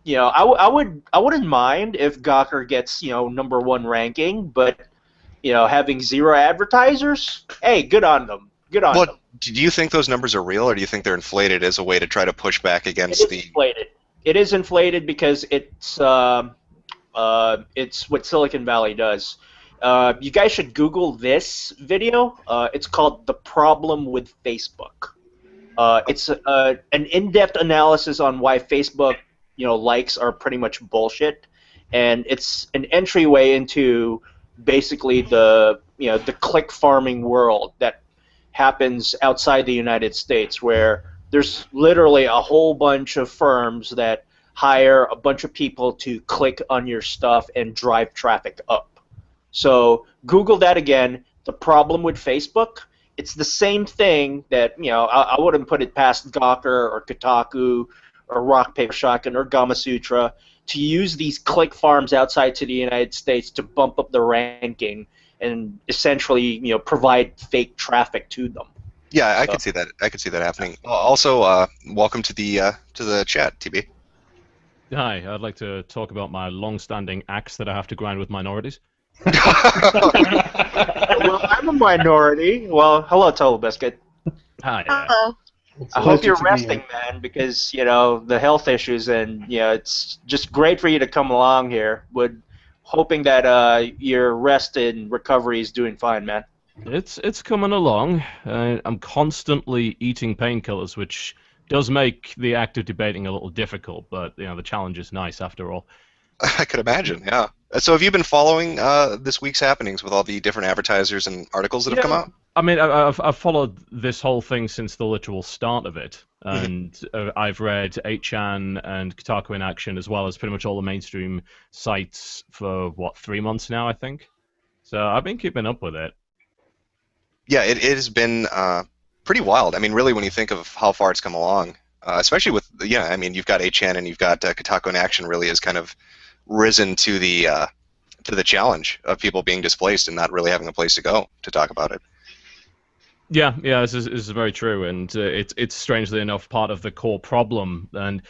I wouldn't mind if Gawker gets, #1 ranking, but, having 0 advertisers, hey, good on them. Good on them. Do you think those numbers are real, or do you think they're inflated as a way to try to push back against It is inflated. It is inflated because it's what Silicon Valley does. You guys should Google this video. It's called "The Problem with Facebook." It's an in-depth analysis on why Facebook, likes are pretty much bullshit, and it's an entryway into basically the click farming world that happens outside the United States, where there's literally a whole bunch of firms that hire a bunch of people to click on your stuff and drive traffic up. So Google that again, the problem with Facebook. It's the same thing that, I wouldn't put it past Gawker or Kotaku or Rock, Paper, Shotgun or Gamasutra to use these click farms outside to the United States to bump up the ranking and essentially, provide fake traffic to them. Yeah, I could see that. I could see that happening. Also, welcome to the chat, TB. Hi, I'd like to talk about my long-standing axe that I have to grind with minorities. Well, I'm a minority. Well, hello, Total Biscuit. Hi. Hello. I hope you're resting, man, because, the health issues, and, it's just great for you to come along here. Hoping that your rest and recovery is doing fine, man. It's coming along. I'm constantly eating painkillers, which does make the act of debating a little difficult, but the challenge is nice after all. I could imagine, yeah. So have you been following this week's happenings with all the different advertisers and articles that have come out? I mean, I've followed this whole thing since the literal start of it, and I've read 8chan and Kotaku in action, as well as pretty much all the mainstream sites for, 3 months now, I think? So I've been keeping up with it. Yeah, it has been pretty wild. I mean, really, when you think of how far it's come along, especially with, I mean, you've got 8chan and you've got Kotaku in action really has kind of risen to the challenge of people being displaced and not really having a place to go to talk about it. Yeah, this is very true, and it's strangely enough part of the core problem. And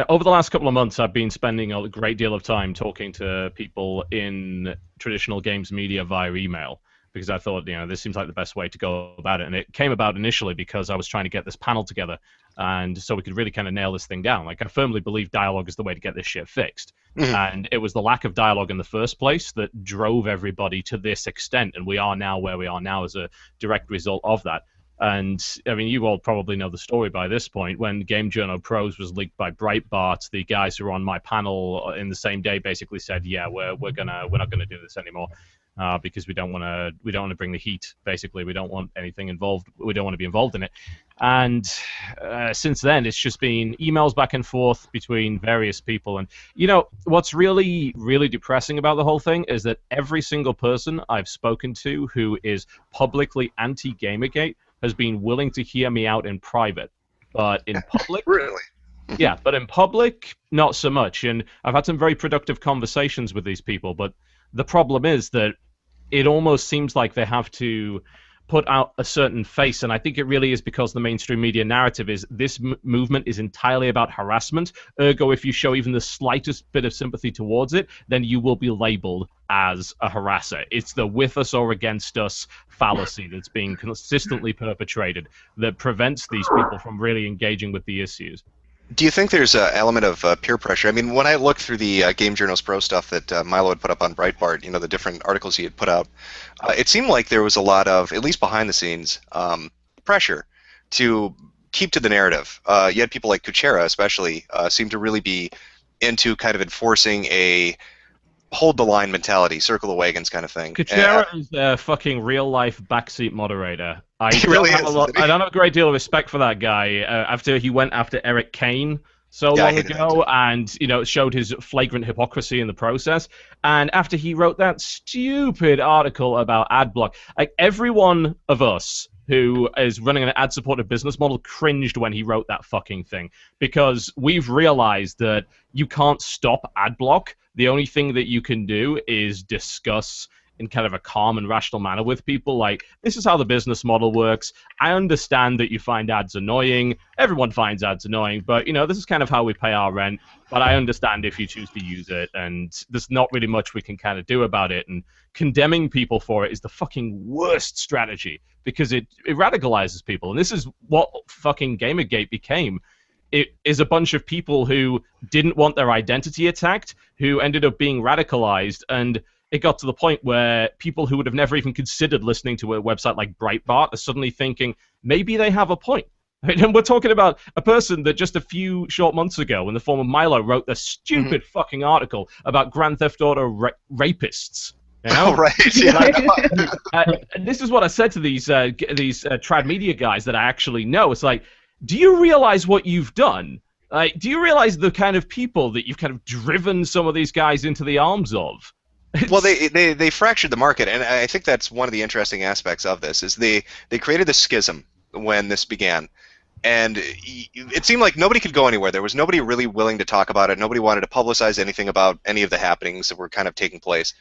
over the last couple of months, I've been spending a great deal of time talking to people in traditional games media via email, because I thought, this seems like the best way to go about it. And it came about initially because I was trying to get this panel together, and so we could really kind of nail this thing down. Like, I firmly believe dialogue is the way to get this shit fixed. And it was the lack of dialogue in the first place that drove everybody to this extent, and we are now where we are now as a direct result of that. And, I mean, you all probably know the story by this point. When Game Journal Pros was leaked by Breitbart, the guys who were on my panel in the same day basically said, yeah, we're not gonna do this anymore. Because we don't want to bring the heat. Basically, we don't want anything involved. We don't want to be involved in it. And since then, it's just been emails back and forth between various people. And what's really, really depressing about the whole thing is that every single person I've spoken to who is publicly anti-GamerGate has been willing to hear me out in private, but in public, really. Yeah, but in public, not so much. And I've had some very productive conversations with these people, but the problem is that it almost seems like they have to put out a certain face, and I think it really is because the mainstream media narrative is this movement is entirely about harassment. Ergo, if you show even the slightest bit of sympathy towards it, then you will be labeled as a harasser. It's the with us or against us fallacy that's being consistently perpetrated that prevents these people from really engaging with the issues. Do you think there's an element of peer pressure? I mean, when I look through the Game Journals Pro stuff that Milo had put up on Breitbart, the different articles he had put out, it seemed like there was a lot of, at least behind the scenes, pressure to keep to the narrative. You had people like Kuchera, especially, seem to really be into kind of enforcing a hold the line mentality, circle the wagons kind of thing. Kuchera is a fucking real life backseat moderator. He really is, isn't he? I don't have a great deal of respect for that guy. After he went after Eric Kane so Yeah, I long hated that ago, too. and showed his flagrant hypocrisy in the process. And after he wrote that stupid article about ad block, like every one of us who is running an ad-supported business model cringed when he wrote that fucking thing, because we've realized that you can't stop ad block. The only thing that you can do is discuss in kind of a calm and rational manner with people, like, this is how the business model works. I understand that you find ads annoying. Everyone finds ads annoying, but, this is kind of how we pay our rent. But I understand if you choose to use it, and there's not really much we can kind of do about it. And condemning people for it is the fucking worst strategy, because it radicalizes people. And this is what fucking Gamergate became. It is a bunch of people who didn't want their identity attacked, who ended up being radicalized, and it got to the point where people who would have never even considered listening to a website like Breitbart are suddenly thinking, maybe they have a point. And we're talking about a person that just a few short months ago, in the form of Milo, wrote a stupid fucking article about Grand Theft Auto rapists. Oh, right. Yeah. And this is what I said to these trad media guys that I actually know. It's like, do you realize what you've done? Like, do you realize the kind of people that you've kind of driven some of these guys into the arms of? Well, they fractured the market, and I think that's one of the interesting aspects of this, is they created the schism when this began. And it seemed like nobody could go anywhere. There was nobody really willing to talk about it. Nobody wanted to publicize anything about any of the happenings that were kind of taking place.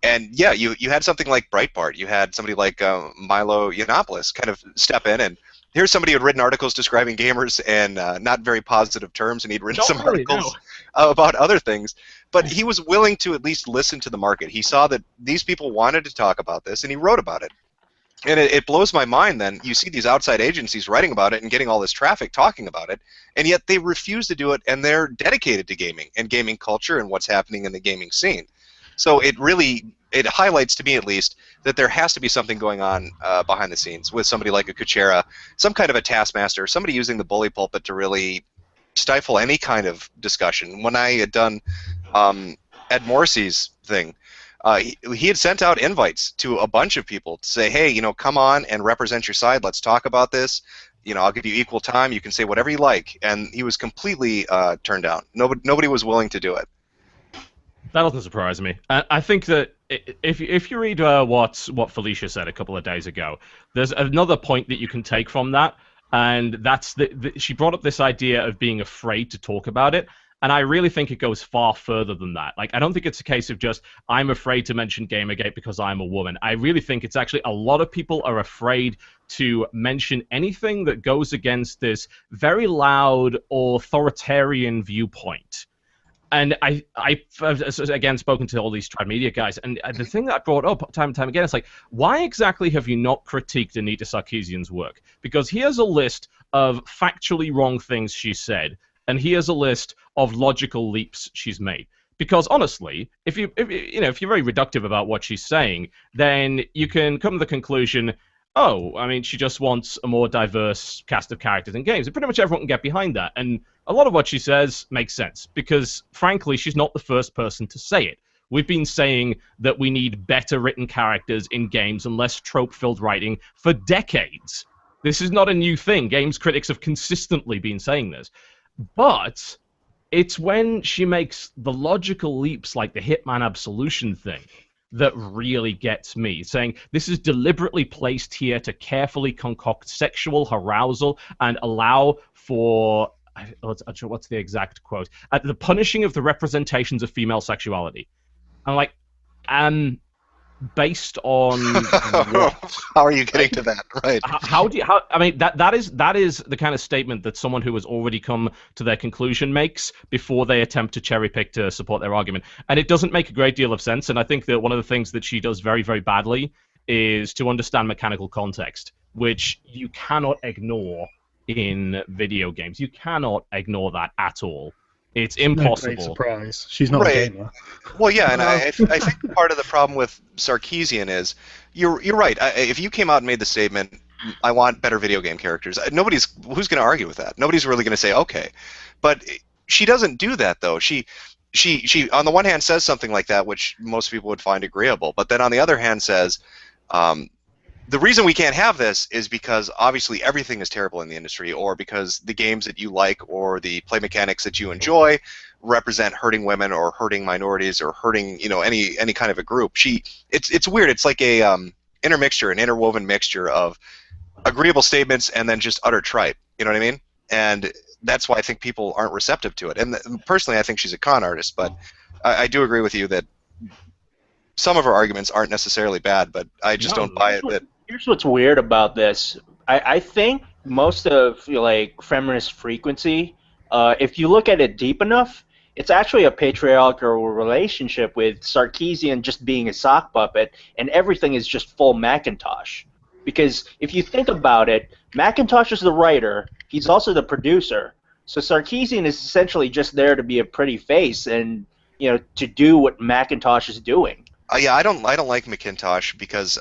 And yeah, you had something like Breitbart. You had somebody like Milo Yiannopoulos kind of step in, and here's somebody who had written articles describing gamers in not very positive terms, and he'd written some articles about other things. But he was willing to at least listen to the market. He saw that these people wanted to talk about this, and he wrote about it. And it blows my mind then. You see these outside agencies writing about it and getting all this traffic talking about it, and yet they refuse to do it, and they're dedicated to gaming and gaming culture and what's happening in the gaming scene. So it highlights, to me at least, that there has to be something going on behind the scenes with somebody like a Kuchera, some kind of a taskmaster, somebody using the bully pulpit to really stifle any kind of discussion. When I had done Ed Morrissey's thing, he had sent out invites to a bunch of people to say, hey, come on and represent your side. Let's talk about this. I'll give you equal time. You can say whatever you like. And he was completely turned down. Nobody was willing to do it. That doesn't surprise me. I think that if you read what Felicia said a couple of days ago, there's another point that you can take from that, and that's she brought up this idea of being afraid to talk about it. And I really think it goes far further than that. Like, I don't think it's a case of just, I'm afraid to mention Gamergate because I'm a woman. I really think it's actually a lot of people are afraid to mention anything that goes against this very loud authoritarian viewpoint. And I've again spoken to all these trad media guys, and the thing that I brought up time and time again is like, why exactly have you not critiqued Anita Sarkeesian's work? Because here's a list of factually wrong things she said, and here's a list of logical leaps she's made. Because honestly, if you're very reductive about what she's saying, then you can come to the conclusion, oh, I mean, she just wants a more diverse cast of characters in games. And pretty much everyone can get behind that. And a lot of what she says makes sense, because frankly, she's not the first person to say it. We've been saying that we need better written characters in games and less trope-filled writing for decades. This is not a new thing. Games critics have consistently been saying this. But it's when she makes the logical leaps like the Hitman Absolution thing that really gets me, saying this is deliberately placed here to carefully concoct sexual arousal and allow for, what's the exact quote, the punishing of the representations of female sexuality. I'm like, based on what? How are you getting to that? Right. I mean, that is the kind of statement that someone who has already come to their conclusion makes before they attempt to cherry pick to support their argument. And it doesn't make a great deal of sense. And I think that one of the things that she does very, very badly is to understand mechanical context, which you cannot ignore in video games. You cannot ignore that at all. It's impossible. No great surprise. She's not a gamer. Well, yeah, and I think part of the problem with Sarkeesian is you're right. If you came out and made the statement, I want better video game characters, who's going to argue with that? Nobody's really going to say okay. But she doesn't do that, though. She she on the one hand says something like that, which most people would find agreeable, but then on the other hand says, the reason we can't have this is because obviously everything is terrible in the industry, or because the games that you like or the play mechanics that you enjoy represent hurting women or hurting minorities or hurting, you know, any kind of a group. It's weird. It's like a intermixture, an interwoven mixture of agreeable statements and then just utter tripe. You know what I mean? And that's why I think people aren't receptive to it. And personally, I think she's a con artist, but I do agree with you that some of her arguments aren't necessarily bad, but I just don't buy it. That here's what's weird about this. I think most of like feminist frequency, if you look at it deep enough, it's actually a patriarchal relationship with Sarkeesian just being a sock puppet, and everything is just full Macintosh. Because if you think about it, Macintosh is the writer, he's also the producer. So Sarkeesian is essentially just there to be a pretty face and, you know, to do what Macintosh is doing. Yeah, I don't like McIntosh because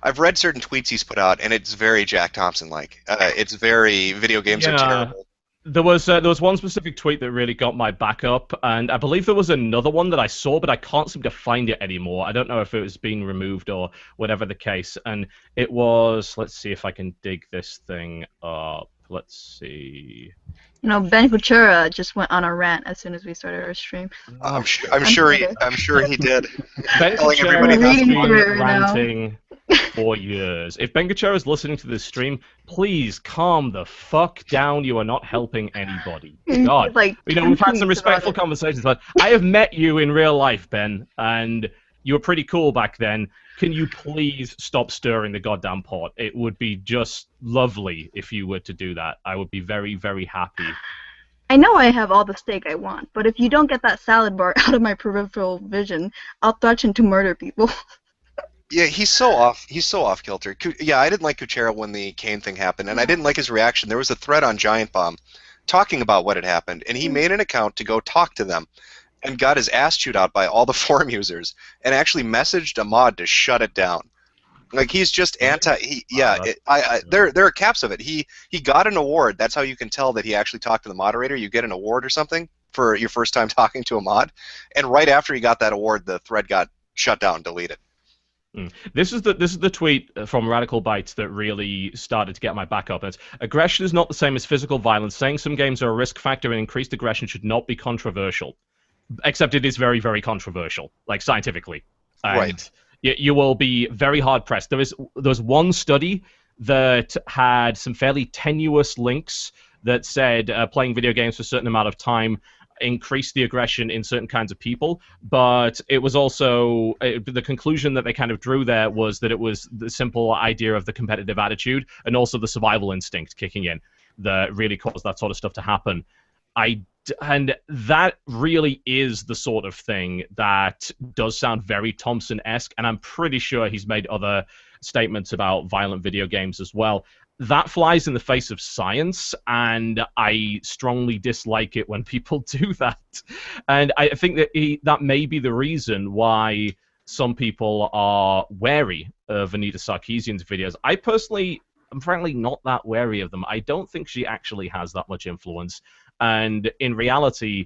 I've read certain tweets he's put out, and it's very Jack Thompson-like. It's very video games are terrible. There was one specific tweet that really got my back up, and I believe there was another one that I saw, but I can't seem to find it anymore. I don't know if it was being removed or whatever the case. And it was, let's see if I can dig this thing up. Let's see. You know, Ben Kuchera just went on a rant as soon as we started our stream. I'm sure he did. Ben Telling Kuchera everybody has that's been right now. ranting for years. If Ben Kuchera is listening to this stream, please calm the fuck down. You are not helping anybody. God, Like, you know, we've had some tweets respectful about it. conversations, but I have met you in real life, Ben, and you were pretty cool back then. Can you please stop stirring the goddamn pot? It would be just lovely if you were to do that. I would be very, very happy. I know I have all the steak I want, but if you don't get that salad bar out of my peripheral vision, I'll threaten to murder people. Yeah, he's so off kilter. Yeah, I didn't like Kuchera when the Kane thing happened, and I didn't like his reaction. There was a thread on Giant Bomb talking about what had happened, and he made an account to go talk to them, and got his ass chewed out by all the forum users, and actually messaged a mod to shut it down. Like, he's just anti. There are caps of it. He got an award. That's how you can tell that he actually talked to the moderator. You get an award or something for your first time talking to a mod, and right after he got that award, the thread got shut down, deleted. This is the tweet from Radical Bytes that really started to get my back up. It's, aggression is not the same as physical violence. Saying some games are a risk factor and increased aggression should not be controversial. Except it is very, very controversial, like scientifically. And Right. You will be very hard pressed. There was one study that had some fairly tenuous links that said playing video games for a certain amount of time increased the aggression in certain kinds of people, but it was also the conclusion that they kind of drew there was that it was the simple idea of the competitive attitude and also the survival instinct kicking in that really caused that sort of stuff to happen. And that really is the sort of thing that does sound very Thompson-esque, and I'm pretty sure he's made other statements about violent video games as well. That flies in the face of science, and I strongly dislike it when people do that. And I think that that may be the reason why some people are wary of Anita Sarkeesian's videos. I personally am frankly not that wary of them. I don't think she actually has that much influence. And in reality,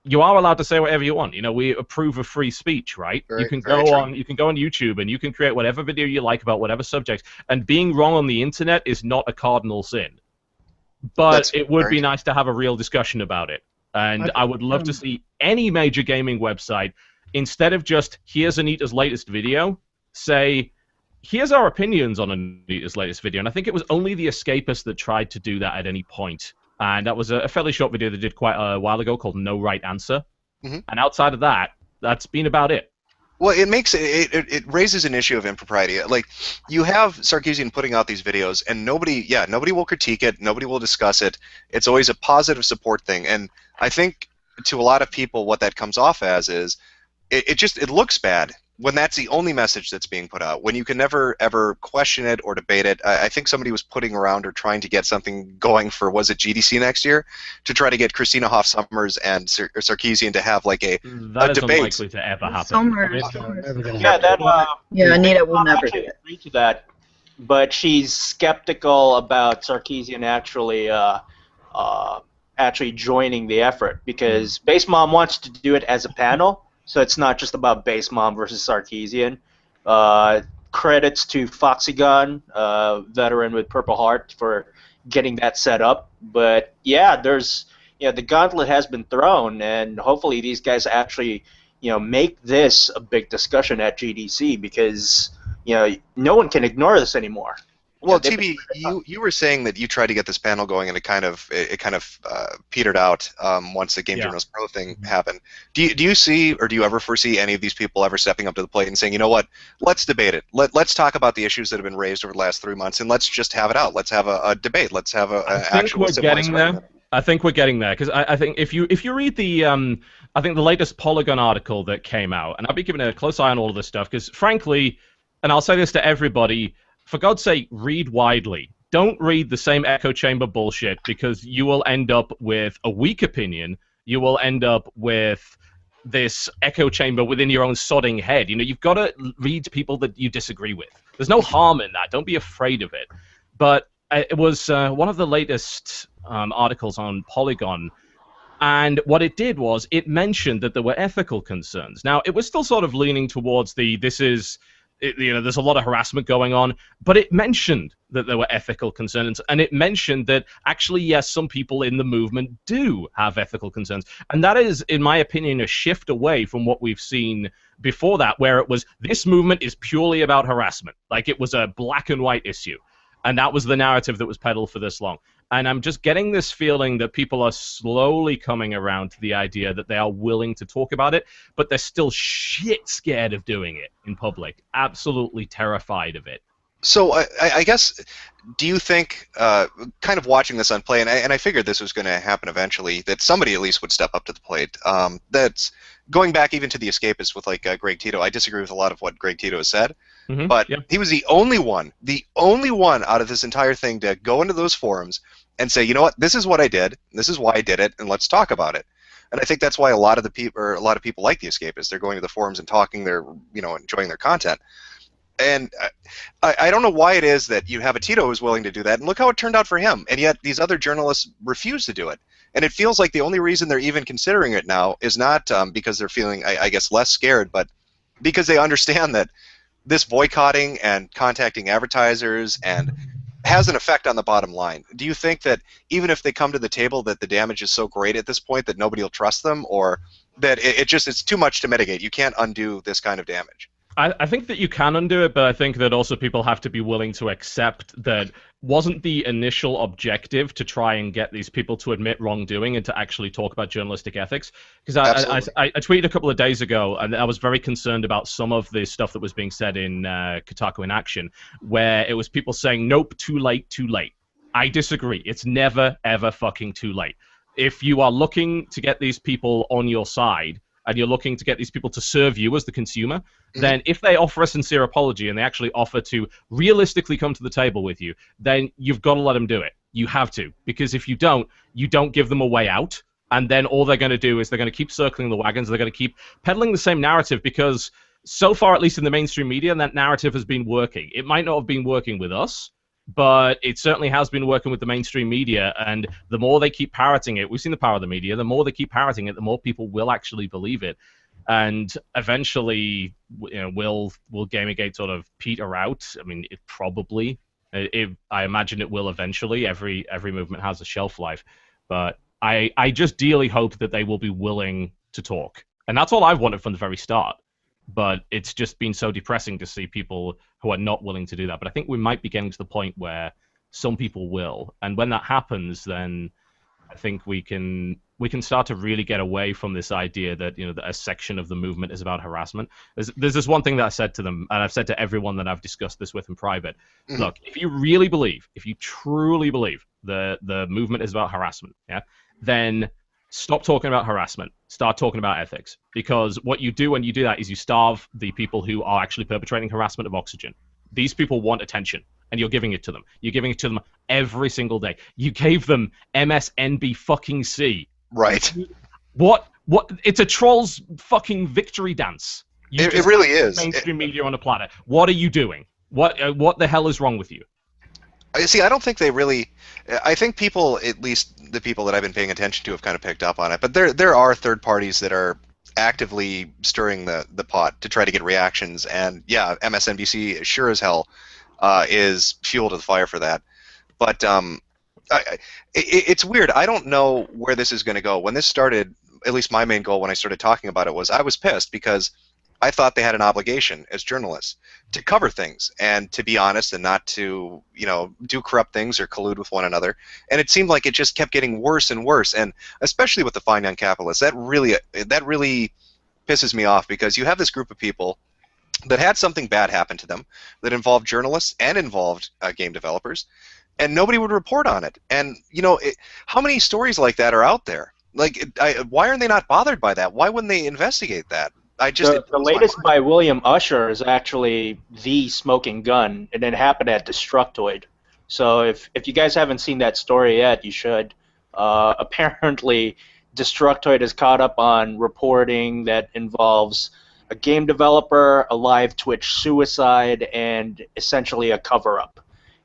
you are allowed to say whatever you want. You know, we approve of free speech, right? You can go on YouTube and you can create whatever video you like about whatever subject. And being wrong on the internet is not a cardinal sin. But it would be nice to have a real discussion about it. And I would love to see any major gaming website, instead of just here's Anita's latest video, say here's our opinions on Anita's latest video. And I think it was only The Escapist that tried to do that at any point. And that was a fairly short video they did quite a while ago called No Right Answer. Mm-hmm. And outside of that, that's been about it. Well, it raises an issue of impropriety. Like, you have Sarkeesian putting out these videos, and nobody will critique it, nobody will discuss it. It's always a positive support thing. And I think to a lot of people what that comes off as is it looks bad when that's the only message that's being put out, when you can never, ever question it or debate it. I think somebody was putting around or trying to get something going for, was it GDC next year, to try to get Christina Hoff Sommers and Sarkeesian to have like a that is debate. Unlikely to ever happen. Sommers. Anita will never do it. Agree to that, but she's skeptical about Sarkeesian actually joining the effort, because Base Mom wants to do it as a panel, so it's not just about Base Mom versus Sarkeesian. Credits to Foxygon, veteran with Purple Heart, for getting that set up. But yeah, the gauntlet has been thrown, and hopefully these guys actually make this a big discussion at GDC, because no one can ignore this anymore. Well, TB, you were saying that you tried to get this panel going, and it kind of petered out once the Game Journalist Pro thing happened. Do you see, or do you ever foresee any of these people ever stepping up to the plate and saying, you know what, let's debate it. Let's talk about the issues that have been raised over the last 3 months, and let's just have it out. Let's have a debate. Let's have an actual civilized argument. I think we're getting there, because I think if you read the I think the latest Polygon article that came out, and I'll be keeping a close eye on all of this stuff, because frankly, and I'll say this to everybody, for God's sake, read widely. Don't read the same echo chamber bullshit, because you will end up with a weak opinion. You will end up with this echo chamber within your own sodding head. You've got to read people that you disagree with. There's no harm in that. Don't be afraid of it. But it was one of the latest articles on Polygon, and what it did was it mentioned that there were ethical concerns. Now, it was still sort of leaning towards there's a lot of harassment going on, but it mentioned that there were ethical concerns, and it mentioned that actually, yes, some people in the movement do have ethical concerns, and that is, in my opinion, a shift away from what we've seen before that, where it was, this movement is purely about harassment, like it was a black and white issue, and that was the narrative that was peddled for this long. And I'm just getting this feeling that people are slowly coming around to the idea that they are willing to talk about it, but they're still shit scared of doing it in public, absolutely terrified of it. So I guess, do you think, kind of watching this unplay, and I figured this was going to happen eventually, that somebody at least would step up to the plate. That's going back even to the escapists with like Greg Tito. I disagree with a lot of what Greg Tito has said, but he was the only one out of this entire thing to go into those forums and say, you know what, this is what I did, this is why I did it, and let's talk about it. And I think that's why a lot of people like the escapists. They're going to the forums and talking. They're enjoying their content. And I don't know why it is that you have a Tito who's willing to do that, and look how it turned out for him. And yet these other journalists refuse to do it. And it feels like the only reason they're even considering it now is not because they're feeling, I guess, less scared, but because they understand that this boycotting and contacting advertisers and has an effect on the bottom line. Do you think that even if they come to the table that the damage is so great at this point that nobody will trust them, or that it's too much to mitigate? You can't undo this kind of damage. I think that you can undo it, but I think that also people have to be willing to accept that wasn't the initial objective to try and get these people to admit wrongdoing and to actually talk about journalistic ethics. Because I tweeted a couple of days ago, and I was very concerned about some of the stuff that was being said in Kotaku in Action, where it was people saying, nope, too late, too late. I disagree. It's never, ever fucking too late. If you are looking to get these people on your side, and you're looking to get these people to serve you as the consumer, then if they offer a sincere apology and they actually offer to realistically come to the table with you, then you've got to let them do it. You have to. Because if you don't give them a way out, and then all they're going to do is they're going to keep circling the wagons, they're going to keep peddling the same narrative, because so far, at least in the mainstream media, that narrative has been working. It might not have been working with us, but it certainly has been working with the mainstream media, and the more they keep parroting it, we've seen the power of the media, the more they keep parroting it, the more people will actually believe it. And eventually, will GamerGate sort of peter out? I mean, it probably. I imagine it will eventually. Every movement has a shelf life. But I just dearly hope that they will be willing to talk. And that's all I've wanted from the very start. But it's just been so depressing to see people who are not willing to do that. But I think we might be getting to the point where some people will. And when that happens, then I think we can start to really get away from this idea that that a section of the movement is about harassment. There's this one thing that I said to them, and I've said to everyone that I've discussed this with in private. Look, if you truly believe the movement is about harassment, then stop talking about harassment. Start talking about ethics. Because what you do when you do that is you starve the people who are actually perpetrating harassment of oxygen. These people want attention, and you're giving it to them. You're giving it to them every single day. You gave them MSNB fucking C. Right. What? It's a troll's fucking victory dance. It really is. Mainstream media on a platter. What are you doing? What the hell is wrong with you? See, I don't think they really. I think people, at least the people that I've been paying attention to, have kind of picked up on it. But there are third parties that are actively stirring the pot to try to get reactions. And yeah, MSNBC sure as hell is fuel to the fire for that. But it's weird. I don't know where this is going to go. When this started, at least my main goal when I started talking about it was I was pissed because I thought they had an obligation as journalists to cover things and to be honest and not to, do corrupt things or collude with one another. And it seemed like it just kept getting worse and worse. And especially with the fine young capitalists, that really pisses me off because you have this group of people that had something bad happen to them that involved journalists and involved game developers, and nobody would report on it. And how many stories like that are out there? Like, why are they not bothered by that? Why wouldn't they investigate that? The latest by William Usher is actually the smoking gun, and it happened at Destructoid. So if you guys haven't seen that story yet, you should. Apparently, Destructoid is caught up on reporting that involves a game developer, a live Twitch suicide, and essentially a cover-up.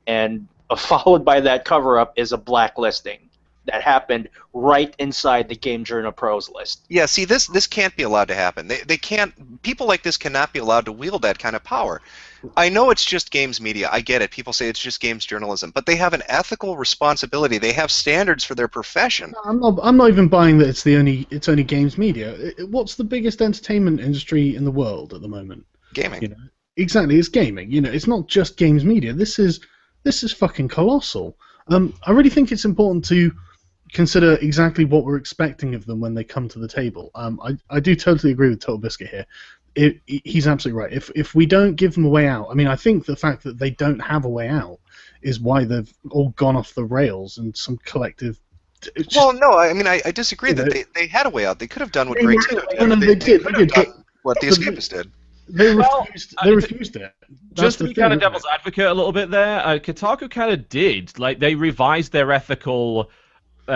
And followed by that cover-up is a blacklisting that happened right inside the Game Journal Pros list. Yeah, see, this can't be allowed to happen. They can't. People like this cannot be allowed to wield that kind of power. I know it's just games media. I get it. People say it's just games journalism, but they have an ethical responsibility. They have standards for their profession. I'm not even buying that it's only games media. What's the biggest entertainment industry in the world at the moment? Gaming. Exactly, it's gaming. It's not just games media. This is fucking colossal. I really think it's important to consider exactly what we're expecting of them when they come to the table. I do totally agree with Total Biscuit here. He's absolutely right. If we don't give them a way out, I think the fact that they don't have a way out is why they've all gone off the rails and some collective. Well, no, I disagree that they had a way out. They could have done what Great Two did. No, they did. What the Escapists did. They refused it. Just to be kind of devil's advocate a little bit there, Kotaku kind of did. Like, they revised their ethical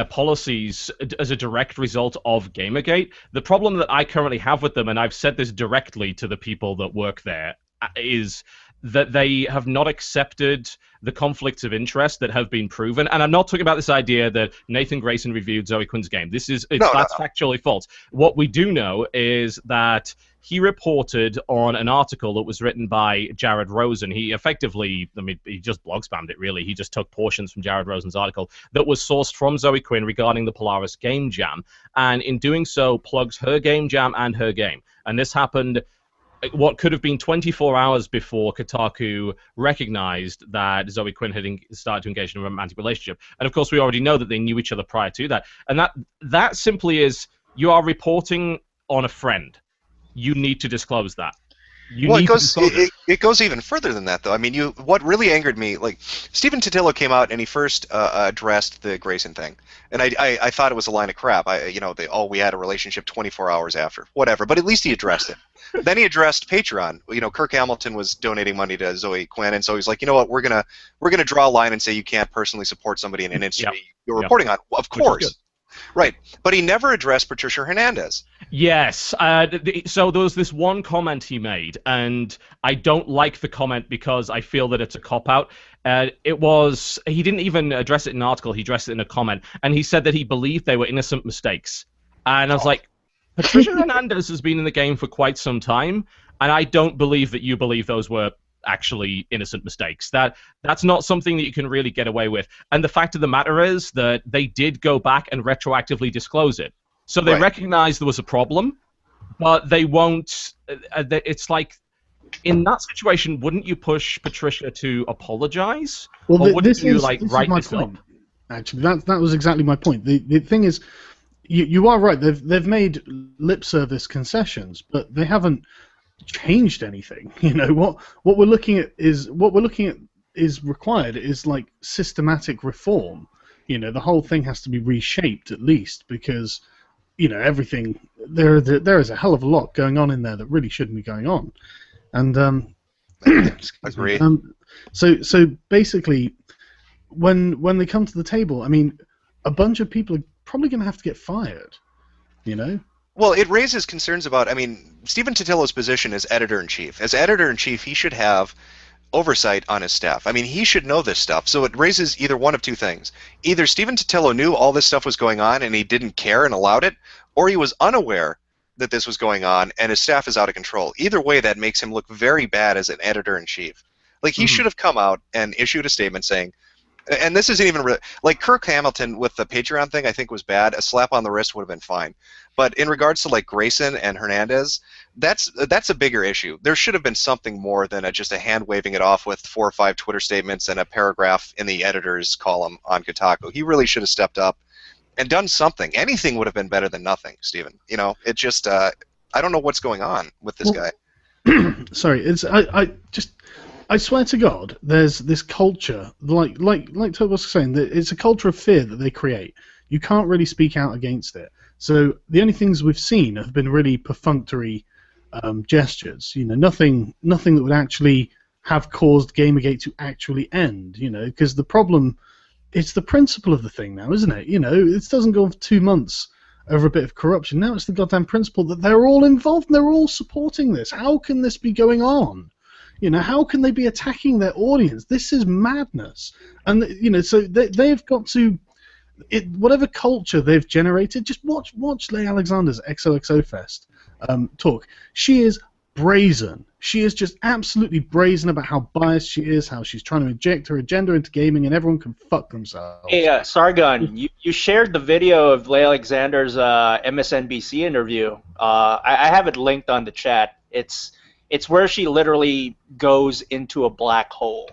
policies as a direct result of Gamergate. The problem that I currently have with them, and I've said this directly to the people that work there, is that they have not accepted the conflicts of interest that have been proven. And I'm not talking about this idea that Nathan Grayson reviewed Zoe Quinn's game. That's factually false. What we do know is that he reported on an article that was written by Jared Rosen. He effectively, he just blog spammed it, really. He just took portions from Jared Rosen's article that was sourced from Zoe Quinn regarding the Polaris Game Jam, and in doing so, plugs her game jam and her game. And this happened what could have been 24 hours before Kotaku recognized that Zoe Quinn had started to engage in a romantic relationship. And of course, we already know that they knew each other prior to that. And that simply is, you are reporting on a friend. You need to disclose that. It goes even further than that, though. What really angered me, like, Stephen Totillo came out and he first addressed the Grayson thing, and I thought it was a line of crap. We had a relationship 24 hours after, whatever. But at least he addressed it. Then he addressed Patreon. Kirk Hamilton was donating money to Zoe Quinn, and so he's like, you know what, we're gonna draw a line and say you can't personally support somebody in an industry you're reporting on. Well, of course. Right, but he never addressed Patricia Hernandez. Yes, so there was this one comment he made, and I don't like the comment because I feel that it's a cop-out. He didn't even address it in an article, he addressed it in a comment, and he said that he believed they were innocent mistakes. And I was like, Patricia Hernandez has been in the game for quite some time, and I don't believe that you believe those were actually innocent mistakes. That's not something that you can really get away with. And the fact of the matter is that they did go back and retroactively disclose it. So they recognize there was a problem, but they won't. It's like, in that situation, wouldn't you push Patricia to apologize? Well, or wouldn't you write this up? Actually, that was exactly my point. The thing is, you are right. They've made lip service concessions, but they haven't changed anything. What we're looking at is required is like systematic reform. The whole thing has to be reshaped at least, because everything there is a hell of a lot going on in there that really shouldn't be going on. And Agreed. So basically, when they come to the table, a bunch of people are probably going to have to get fired. Well, it raises concerns about, Stephen Totillo's position as editor-in-chief. As editor-in-chief, he should have oversight on his staff. I mean, he should know this stuff. So it raises either one of two things. Either Stephen Totillo knew all this stuff was going on and he didn't care and allowed it, or he was unaware that this was going on and his staff is out of control. Either way, that makes him look very bad as an editor-in-chief. Like, he should have come out and issued a statement saying, and this isn't even really, like Kirk Hamilton with the Patreon thing, I think was bad. A slap on the wrist would have been fine. But in regards to like Grayson and Hernandez, that's a bigger issue. There should have been something more than just a hand waving it off with 4 or 5 Twitter statements and a paragraph in the editor's column on Kotaku. He really should have stepped up and done something. Anything would have been better than nothing, Stephen. You know, it just I don't know what's going on with this guy. Sorry, it's I swear to God, there's this culture, like Todd was saying, that it's a culture of fear that they create. You can't really speak out against it. So the only things we've seen have been really perfunctory gestures. You know, nothing that would actually have caused Gamergate to actually end. You know, because the problem, it's the principle of the thing now, isn't it? You know, it doesn't go on for 2 months over a bit of corruption. Now it's the goddamn principle that they're all involved and they're all supporting this. How can this be going on? You know, how can they be attacking their audience? This is madness. And, you know, so they've got to, whatever culture they've generated, just watch Leigh Alexander's XOXO Fest talk. She is brazen. She is just absolutely brazen about how biased she is, how she's trying to inject her agenda into gaming, and everyone can fuck themselves. Hey, Sargon, you shared the video of Leigh Alexander's MSNBC interview. I have it linked on the chat. It's where she literally goes into a black hole.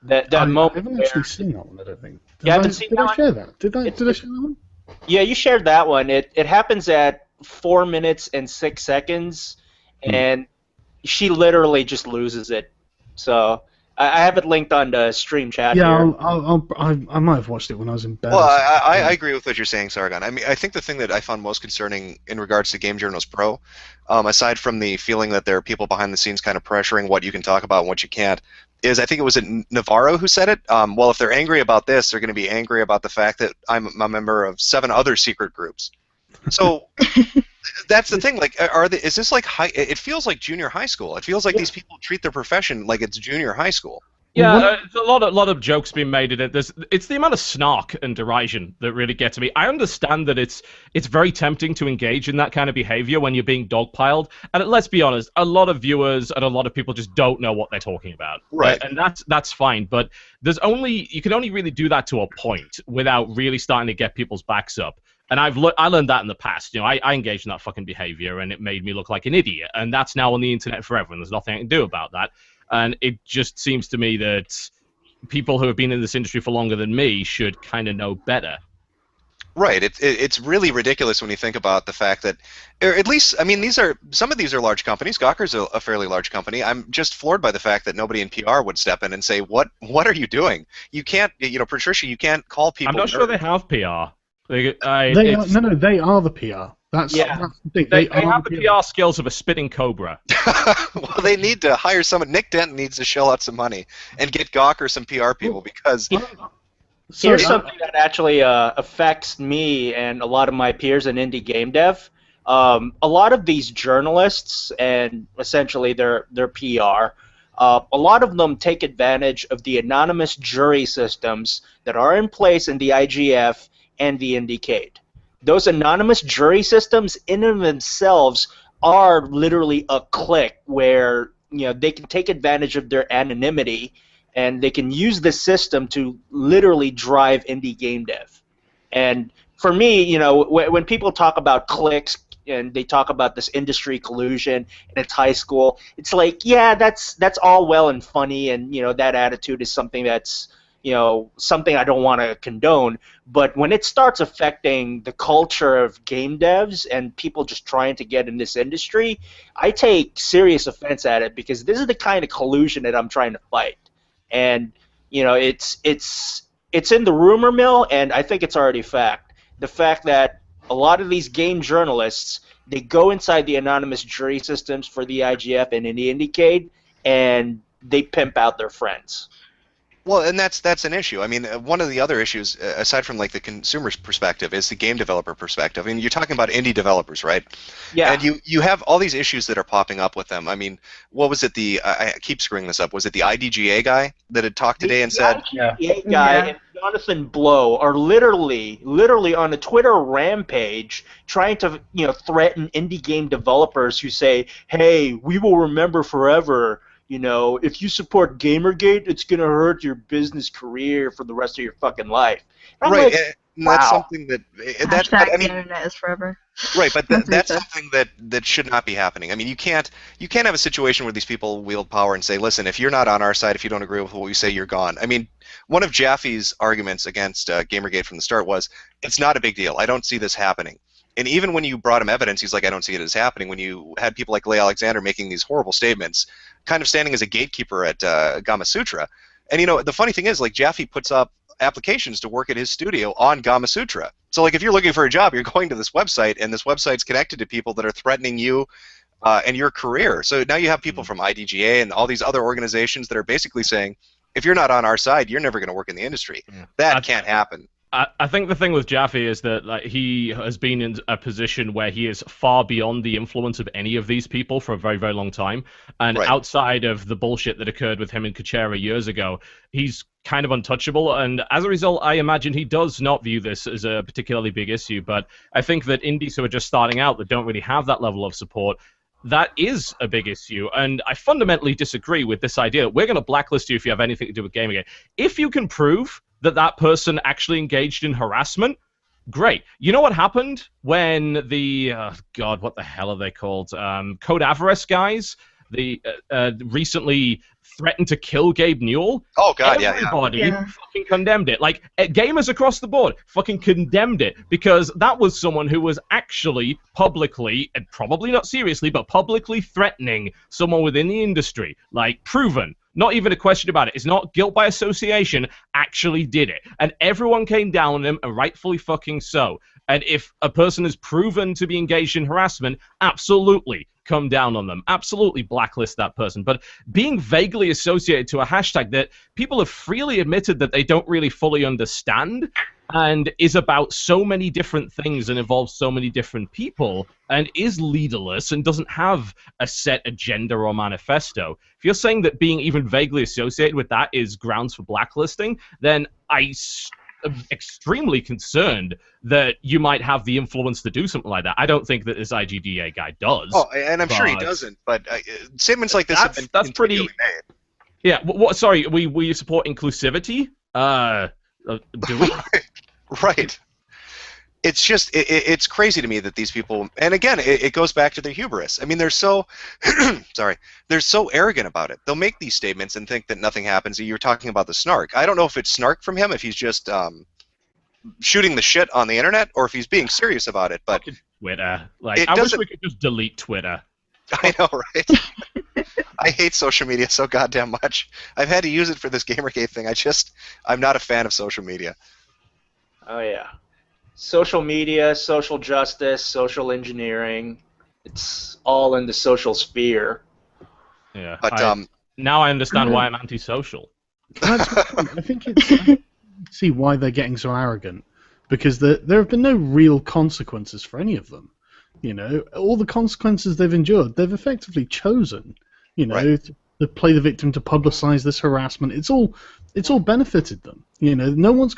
That moment. I haven't actually seen that one, I don't think. You haven't seen that one? Did I share that? Did I share that one? Yeah, you shared that one. It happens at 4 minutes and 6 seconds, and she literally just loses it. So I have it linked on the stream chat here. I might have watched it when I was in bed. Well, I agree with what you're saying, Sargon. I mean, I think the thing that I found most concerning in regards to Game Journals Pro, aside from the feeling that there are people behind the scenes kind of pressuring what you can talk about and what you can't, is I think it was Navarro who said it. Well, if they're angry about this, they're going to be angry about the fact that I'm a member of 7 other secret groups. So that's the thing. Like, is this like high? It feels like junior high school. It feels like these people treat their profession like it's junior high school. Yeah, there's a lot of jokes being made in it. It's the amount of snark and derision that really gets me. I understand that it's very tempting to engage in that kind of behavior when you're being dogpiled. And let's be honest, a lot of viewers and a lot of people just don't know what they're talking about. Right. And that's fine. But you can only really do that to a point without really starting to get people's backs up. And I learned that in the past. You know, I engaged in that fucking behavior, and it made me look like an idiot. And that's now on the internet forever, and there's nothing I can do about that. And it just seems to me that people who have been in this industry for longer than me should kind of know better. Right. It's really ridiculous when you think about the fact that, or at least, I mean, some of these are large companies. Gawker's a fairly large company. I'm just floored by the fact that nobody in PR would step in and say, what are you doing? You can't, you know, Patricia, you can't call people. I'm not sure they have PR. They are the PR. That's the thing. They have the PR skills of a spitting cobra. Well, they need to hire someone. Nick Dent needs to shell out some money and get Gawker some PR people because. Here's something that actually affects me and a lot of my peers in indie game dev. A lot of these journalists and essentially their PR, a lot of them take advantage of the anonymous jury systems that are in place in the IGF and the Indiecade. Those anonymous jury systems in and of themselves are literally a click where, you know, they can take advantage of their anonymity and they can use the system to literally drive indie game dev. And for me, you know, when people talk about clicks and they talk about this industry collusion and it's high school, it's like, yeah, that's all well and funny, and, you know, that attitude is something that's, you know, something I don't want to condone. But when it starts affecting the culture of game devs and people just trying to get in this industry, I take serious offense at it, because this is the kind of collusion that I'm trying to fight. And, you know, it's in the rumor mill, and I think it's already fact. The fact that a lot of these game journalists, they go inside the anonymous jury systems for the IGF and in the Indiecade, and they pimp out their friends. Well, and that's an issue. I mean, one of the other issues, aside from like the consumer's perspective, is the game developer perspective. I mean, you're talking about indie developers, right? Yeah. And you have all these issues that are popping up with them. I mean, what was it? I keep screwing this up. Was it the IDGA guy that had talked today and said, Yeah. The guy Yeah. and Jonathan Blow are literally on a Twitter rampage trying to, threaten indie game developers who say, "Hey, we will remember forever. If you support GamerGate, it's gonna hurt your business career for the rest of your fucking life." And I'm right? like, And that's wow. something that Hashtag I the mean, internet is forever. right, but That's that's racist. something that should not be happening. I mean, you can't have a situation where these people wield power and say, listen, if you're not on our side, if you don't agree with what we say, you're gone. I mean, one of Jaffe's arguments against GamerGate from the start was, it's not a big deal. I don't see this happening. And even when you brought him evidence, he's like, I don't see it as happening. When you had people like Leigh Alexander making these horrible statements, kind of standing as a gatekeeper at Gama Sutra. And the funny thing is, like, Jaffe puts up applications to work at his studio on Gama Sutra. So, like, if you're looking for a job, you're going to this website, and this website's connected to people that are threatening you and your career. So now you have people from IDGA and all these other organizations that are basically saying, if you're not on our side, you're never going to work in the industry. That can't happen. I think the thing with Jaffe is that like he has been in a position where he is far beyond the influence of any of these people for a very, very long time. And Right. outside of the bullshit that occurred with him and Kuchera years ago, he's kind of untouchable. And as a result, I imagine he does not view this as a particularly big issue. But I think that indies who are just starting out that don't really have that level of support, that is a big issue. And I fundamentally disagree with this idea. We're going to blacklist you if you have anything to do with Gamergate. If you can prove that that person actually engaged in harassment, great. You know what happened when the, God, what the hell are they called? Code Avarice guys, the recently threatened to kill Gabe Newell? Oh, God, yeah. Everybody Yeah. fucking condemned it. Like, gamers across the board fucking condemned it because that was someone who was actually publicly, and probably not seriously, but publicly threatening someone within the industry. Like, proven. Not even a question about it. It's not guilt by association. Actually did it. And everyone came down on him, and rightfully fucking so. And if a person is proven to be engaged in harassment, absolutely come down on them. Absolutely blacklist that person. But being vaguely associated to a hashtag that people have freely admitted that they don't really fully understand and is about so many different things and involves so many different people and is leaderless and doesn't have a set agenda or manifesto. If you're saying that being even vaguely associated with that is grounds for blacklisting, then am extremely concerned that you might have the influence to do something like that. I don't think that this IGDA guy does. Oh, and I'm sure he but- doesn't. But statements like this have been That's pretty. continually made. Yeah. What? Sorry. We support inclusivity. Do we? Right. It's just it's crazy to me that these people, and again, it goes back to their hubris. I mean, they're so sorry, they're so arrogant about it. They'll make these statements and think that nothing happens. You're talking about the snark. I don't know if it's snark from him, if he's just shooting the shit on the internet, or if he's being serious about it. But Twitter. Like, It I wish doesn't- we could just delete Twitter. I know, right? I hate social media so goddamn much. I've had to use it for this Gamergate thing. I'm not a fan of social media. Oh yeah. Social media, social justice, social engineering. It's all in the social sphere. Yeah. But Now I understand why I'm antisocial. That's the point. I think I see why they're getting so arrogant, because there have been no real consequences for any of them. All the consequences they've endured, they've effectively chosen. Right. To play the victim, to publicize this harassment. It's all benefited them. No one's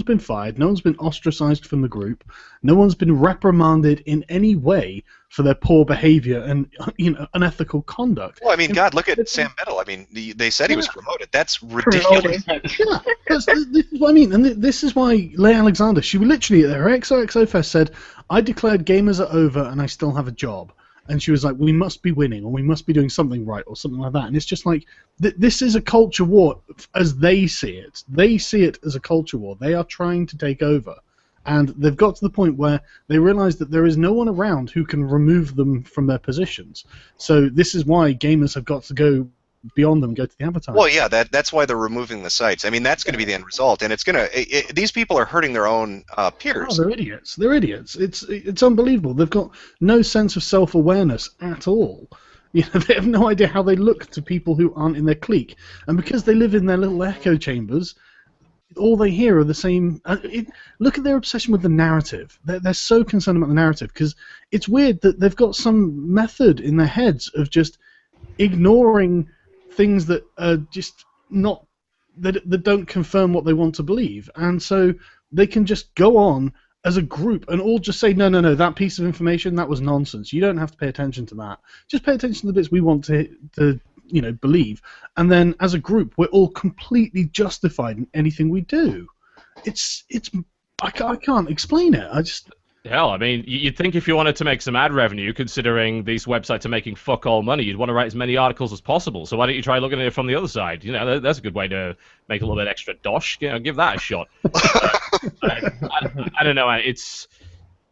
been fired. No one's been ostracized from the group. No one's been reprimanded in any way for their poor behavior and unethical conduct. well, I mean, God, look at Sam Biddle. I mean, they said he was promoted. That's ridiculous. Yeah, this is what I mean, and this is why Leigh Alexander, she literally at her XOXO Fest said, "I declared gamers are over and I still have a job." And she was like, "We must be winning, or we must be doing something right, or something like that." And it's just like, this is a culture war as they see it. They see it as a culture war. They are trying to take over. And they've got to the point where they realize that there is no one around who can remove them from their positions. So this is why gamers have got to go beyond them, go to the advertisers. Well, yeah, that's why they're removing the sites. I mean, that's going to be the end result, and it's going to. These people are hurting their own peers. Oh, they're idiots. They're idiots. It's unbelievable. They've got no sense of self-awareness at all. You know, they have no idea how they look to people who aren't in their clique, and because they live in their little echo chambers, all they hear are the same. Look at their obsession with the narrative. They're so concerned about the narrative because it's weird that they've got some method in their heads of just ignoring things that are just not that don't confirm what they want to believe, and so they can just go on as a group and all just say, no, that piece of information, that was nonsense. You don't have to pay attention to that. Just pay attention to the bits we want to believe. And then as a group, we're all completely justified in anything we do. I can't explain it. Hell, I mean, you'd think if you wanted to make some ad revenue, considering these websites are making fuck all money, you'd want to write as many articles as possible. So why don't you try looking at it from the other side? You know, that's a good way to make a little bit extra dosh. You know, give that a shot. I don't know.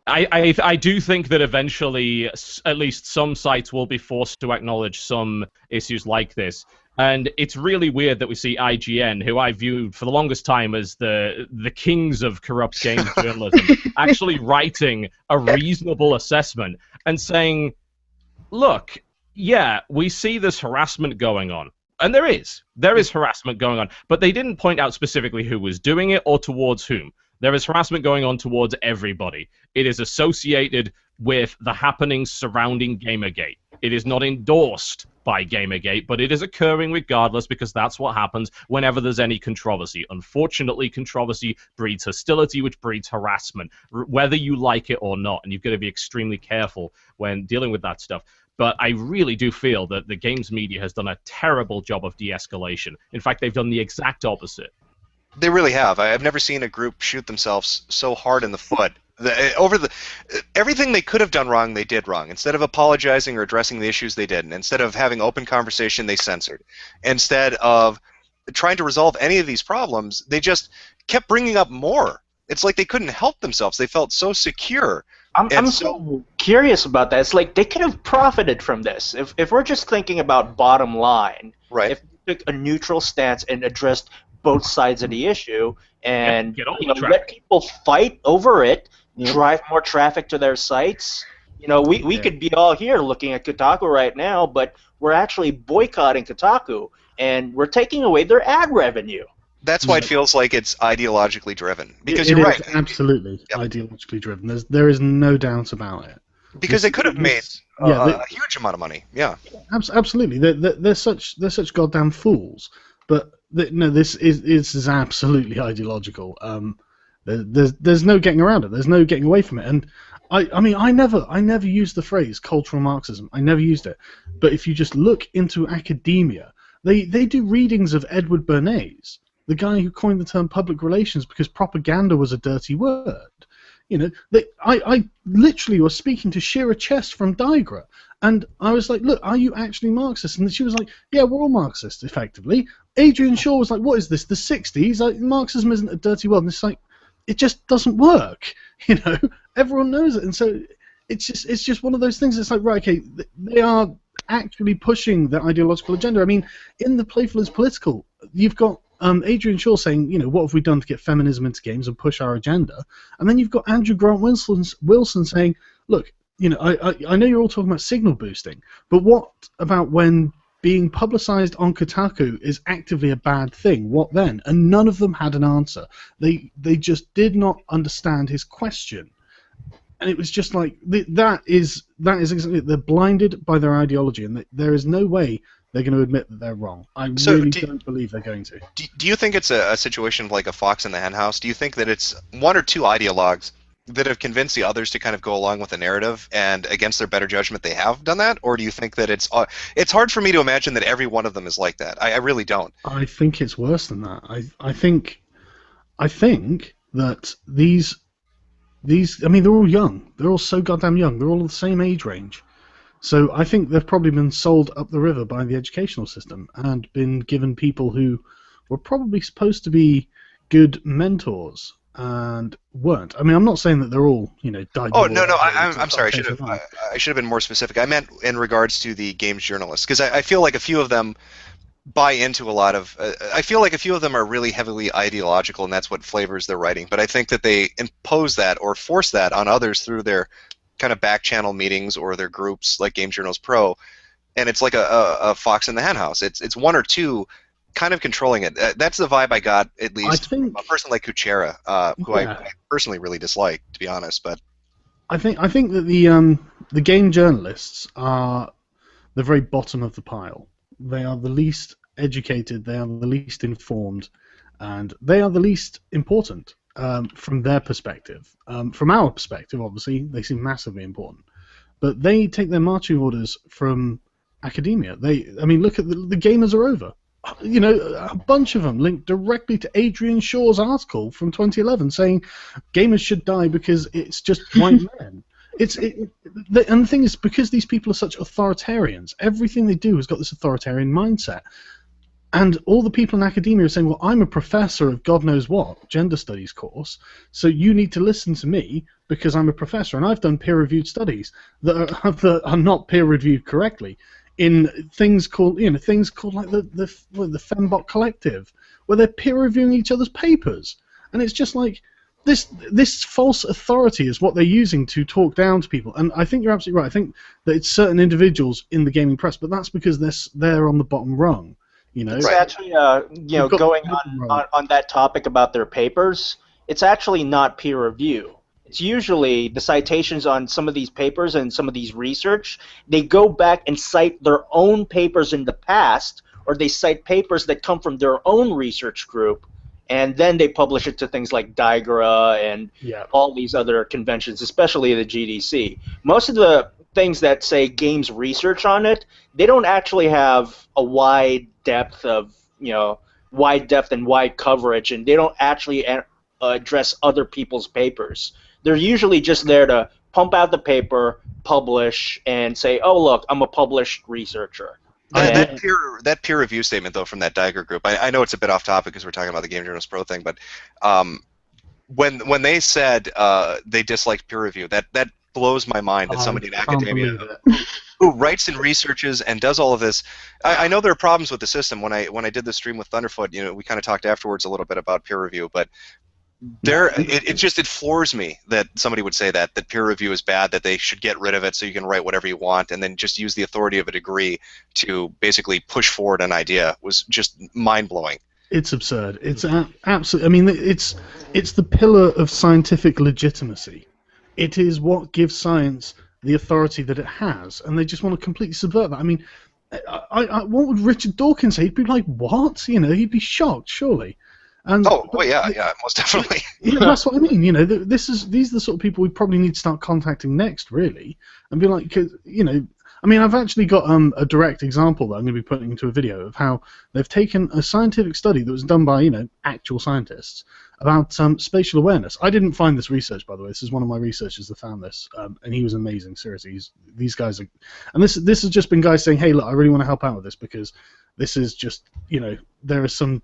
I do think that eventually, at least some sites will be forced to acknowledge some issues like this. And it's really weird that we see IGN, who I viewed for the longest time as the kings of corrupt games journalism, actually writing a reasonable assessment and saying, look, yeah, we see this harassment going on. And there is harassment going on. But they didn't point out specifically who was doing it or towards whom. There is harassment going on towards everybody. It is associated with the happenings surrounding GamerGate. It is not endorsed by GamerGate, but it is occurring regardless because that's what happens whenever there's any controversy. Unfortunately, controversy breeds hostility, which breeds harassment, whether you like it or not, and you've got to be extremely careful when dealing with that stuff. But I really do feel that the games media has done a terrible job of de-escalation. In fact, they've done the exact opposite. They really have. I've never seen a group shoot themselves so hard in the foot. Everything they could have done wrong, they did wrong. Instead of apologizing or addressing the issues, they didn't. Instead of having open conversation, they censored. Instead of trying to resolve any of these problems, they just kept bringing up more. It's like they couldn't help themselves. They felt so secure. I'm so curious about that. It's like they could have profited from this. If we're just thinking about bottom line, right? If we took a neutral stance and addressed both sides of the issue and let people fight over it, drive more traffic to their sites. We could be all here looking at Kotaku right now, but we're actually boycotting Kotaku, and we're taking away their ad revenue. That's why it feels like it's ideologically driven. Because you're right. It's absolutely ideologically driven. There is no doubt about it. Because they could have made a huge amount of money. Yeah. Absolutely. They're such goddamn fools. But no, this is absolutely ideological. There's no getting around it. There's no getting away from it. And I mean, I never used the phrase cultural Marxism. I never used it. But if you just look into academia, they do readings of Edward Bernays, the guy who coined the term public relations because propaganda was a dirty word. I literally was speaking to Shira Chest from Digra, and I was like, look, are you actually Marxist? And she was like, yeah, we're all Marxist, effectively. Adrian Shaw was like, what is this, the 60s? Like, Marxism isn't a dirty word. And it's like, it just doesn't work. Everyone knows it. And so it's just one of those things. It's like, right, okay, they are actually pushing the ideological agenda. I mean, in the Playful is Political, you've got Adrian Shaw saying, what have we done to get feminism into games and push our agenda? And then you've got Andrew Grant Wilson saying, look, I know you're all talking about signal boosting, but what about when being publicized on Kotaku is actively a bad thing? What then? And none of them had an answer. They just did not understand his question. And it was just like, that is exactly, they're blinded by their ideology, and there is no way they're going to admit that they're wrong. I really don't believe they're going to. Do you think it's a situation like a fox in the henhouse? Do you think that it's one or two ideologues that have convinced the others to kind of go along with the narrative, and against their better judgment they have done that? Or do you think that it's hard for me to imagine that every one of them is like that? I really don't. I think it's worse than that. I think that these I mean, they're all young. They're all so goddamn young. They're all the same age range. So I think they've probably been sold up the river by the educational system and been given people who were probably supposed to be good mentors and weren't. I mean, I'm not saying that they're all, died. Oh, no, I'm sorry. I should have been more specific. I meant in regards to the games journalists, because I feel like a few of them buy into a lot of. I feel like a few of them are really heavily ideological, and that's what flavors their writing. But I think that they impose that or force that on others through their kind of back channel meetings or their groups like Game Journals Pro, and it's like a fox in the henhouse. It's one or two kind of controlling it. That's the vibe I got, at least from a person like Kuchera, who I personally really dislike, to be honest. But I think that the game journalists are the very bottom of the pile. They are the least educated, they are the least informed, and they are the least important from their perspective. From our perspective, obviously, they seem massively important. But they take their marching orders from academia. Look at the gamers are over. You know, a bunch of them linked directly to Adrian Shaw's article from 2011 saying gamers should die because it's just white men. And the thing is, because these people are such authoritarians, everything they do has got this authoritarian mindset. And all the people in academia are saying, well, I'm a professor of God knows what, gender studies course, so you need to listen to me because I'm a professor, and I've done peer-reviewed studies that are not peer-reviewed correctly in things called like the Fembot Collective, where they're peer-reviewing each other's papers. And it's just like, this false authority is what they're using to talk down to people. And I think you're absolutely right. I think that it's certain individuals in the gaming press, but that's because they're on the bottom rung. You know, it's actually, going on that topic about their papers, it's actually not peer review. It's usually the citations on some of these papers and some of these research, they go back and cite their own papers in the past, or they cite papers that come from their own research group, and then they publish it to things like Digra and all these other conventions, especially the GDC. Most of the things that say games research on it, they don't actually have a wide depth and wide coverage, and they don't actually address other people's papers. They're usually just there to pump out the paper, publish, and say, oh, look, I'm a published researcher. That peer review statement, though, from that Diger group, I know it's a bit off topic because we're talking about the Game Journalist Pro thing, but when they said they disliked peer review, that blows my mind that somebody in academia who writes and researches and does all of this. I know there are problems with the system. When I did the stream with Thunderfoot, we kind of talked afterwards a little bit about peer review, but it floors me that somebody would say that peer review is bad, that they should get rid of it so you can write whatever you want, and then just use the authority of a degree to basically push forward an idea was just mind-blowing. It's absurd. It's absolutely. I mean, it's the pillar of scientific legitimacy. It is what gives science the authority that it has, and they just want to completely subvert that. I mean, what would Richard Dawkins say? He'd be like, what? He'd be shocked, surely. And, yeah, most definitely. That's what I mean. These are the sort of people we probably need to start contacting next, really, and be like, I've actually got a direct example that I'm going to be putting into a video of how they've taken a scientific study that was done by actual scientists about spatial awareness. I didn't find this research, by the way. This is one of my researchers that found this, and he was amazing. Seriously, these guys are, and this has just been guys saying, hey, look, I really want to help out with this because this is just there is some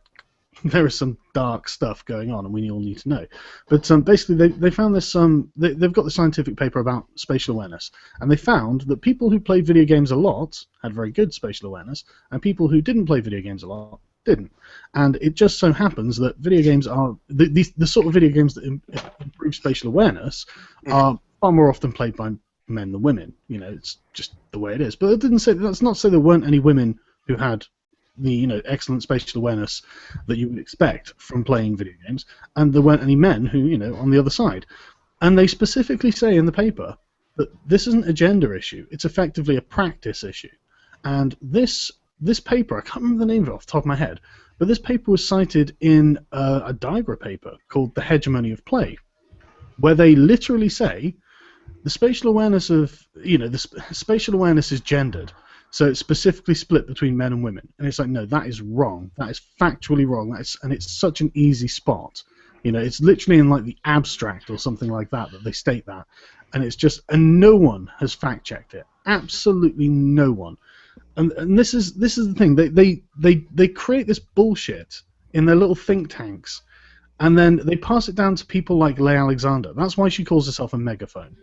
dark stuff going on, and we all need to know. But basically, they found this. They've got the scientific paper about spatial awareness, and they found that people who played video games a lot had very good spatial awareness, and people who didn't play video games a lot didn't. And it just so happens that video games are the sort of video games that improve spatial awareness are far more often played by men than women. It's just the way it is. But it didn't say that's not to say there weren't any women who had the excellent spatial awareness that you would expect from playing video games, and there weren't any men who on the other side. And they specifically say in the paper that this isn't a gender issue; it's effectively a practice issue. And this paper, I can't remember the name of it off the top of my head, but this paper was cited in a Digra paper called "The Hegemony of Play," where they literally say the spatial awareness of spatial awareness is gendered. So it's specifically split between men and women, and it's like, no, that is wrong. That is factually wrong. And it's such an easy spot. It's literally in like the abstract or something like that they state that, and it's just, and no one has fact checked it. Absolutely no one. And this is the thing. They create this bullshit in their little think tanks, and then they pass it down to people like Leigh Alexander. That's why she calls herself a megaphone.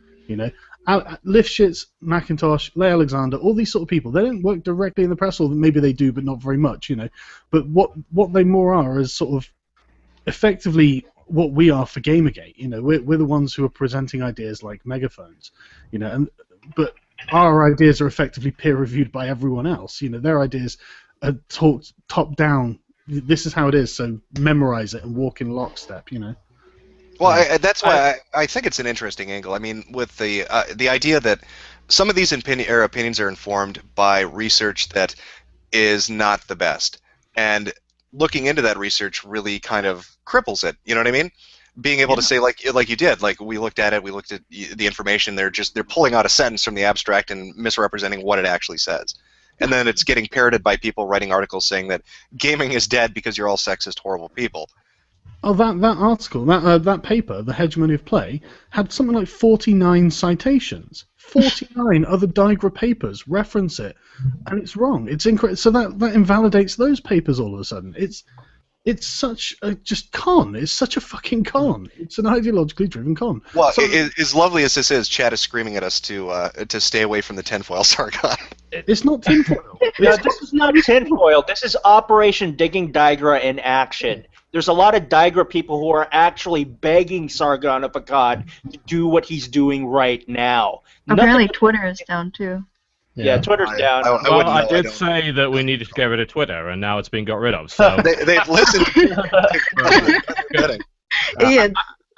Lifshitz, Macintosh, Leigh Alexander, all these sort of people, they don't work directly in the press, or maybe they do, but not very much, But what they more are is sort of effectively what we are for GamerGate. We're the ones who are presenting ideas like megaphones, But our ideas are effectively peer-reviewed by everyone else. You know, their ideas are talked top-down. This is how it is, so memorize it and walk in lockstep, you know. Well, that's why I think it's an interesting angle. I mean, with the idea that some of these opinions are informed by research that is not the best, and looking into that research really kind of cripples it. You know what I mean? Being able to say like you did, like we looked at the information. They're pulling out a sentence from the abstract and misrepresenting what it actually says, and then it's getting parroted by people writing articles saying that gaming is dead because you're all sexist, horrible people. Oh, that article, that paper, The Hegemony of Play, had something like 49 citations. 49 other Digra papers reference it, and it's wrong. It's incredible. So that invalidates those papers all of a sudden. It's such a just con. It's such a fucking con. It's an ideologically driven con. Well, as lovely as this is, Chad is screaming at us to stay away from the tinfoil Sargon. It's not tinfoil. No, this is not tinfoil. This is Operation Digging Digra in action. There's a lot of Digra people who are actually begging Sargon of Akkad to do what he's doing right now. Apparently Twitter is down too. Yeah, Twitter's down. I did say that we needed to get rid of Twitter, and now it's been got rid of. So they've listened. Yeah.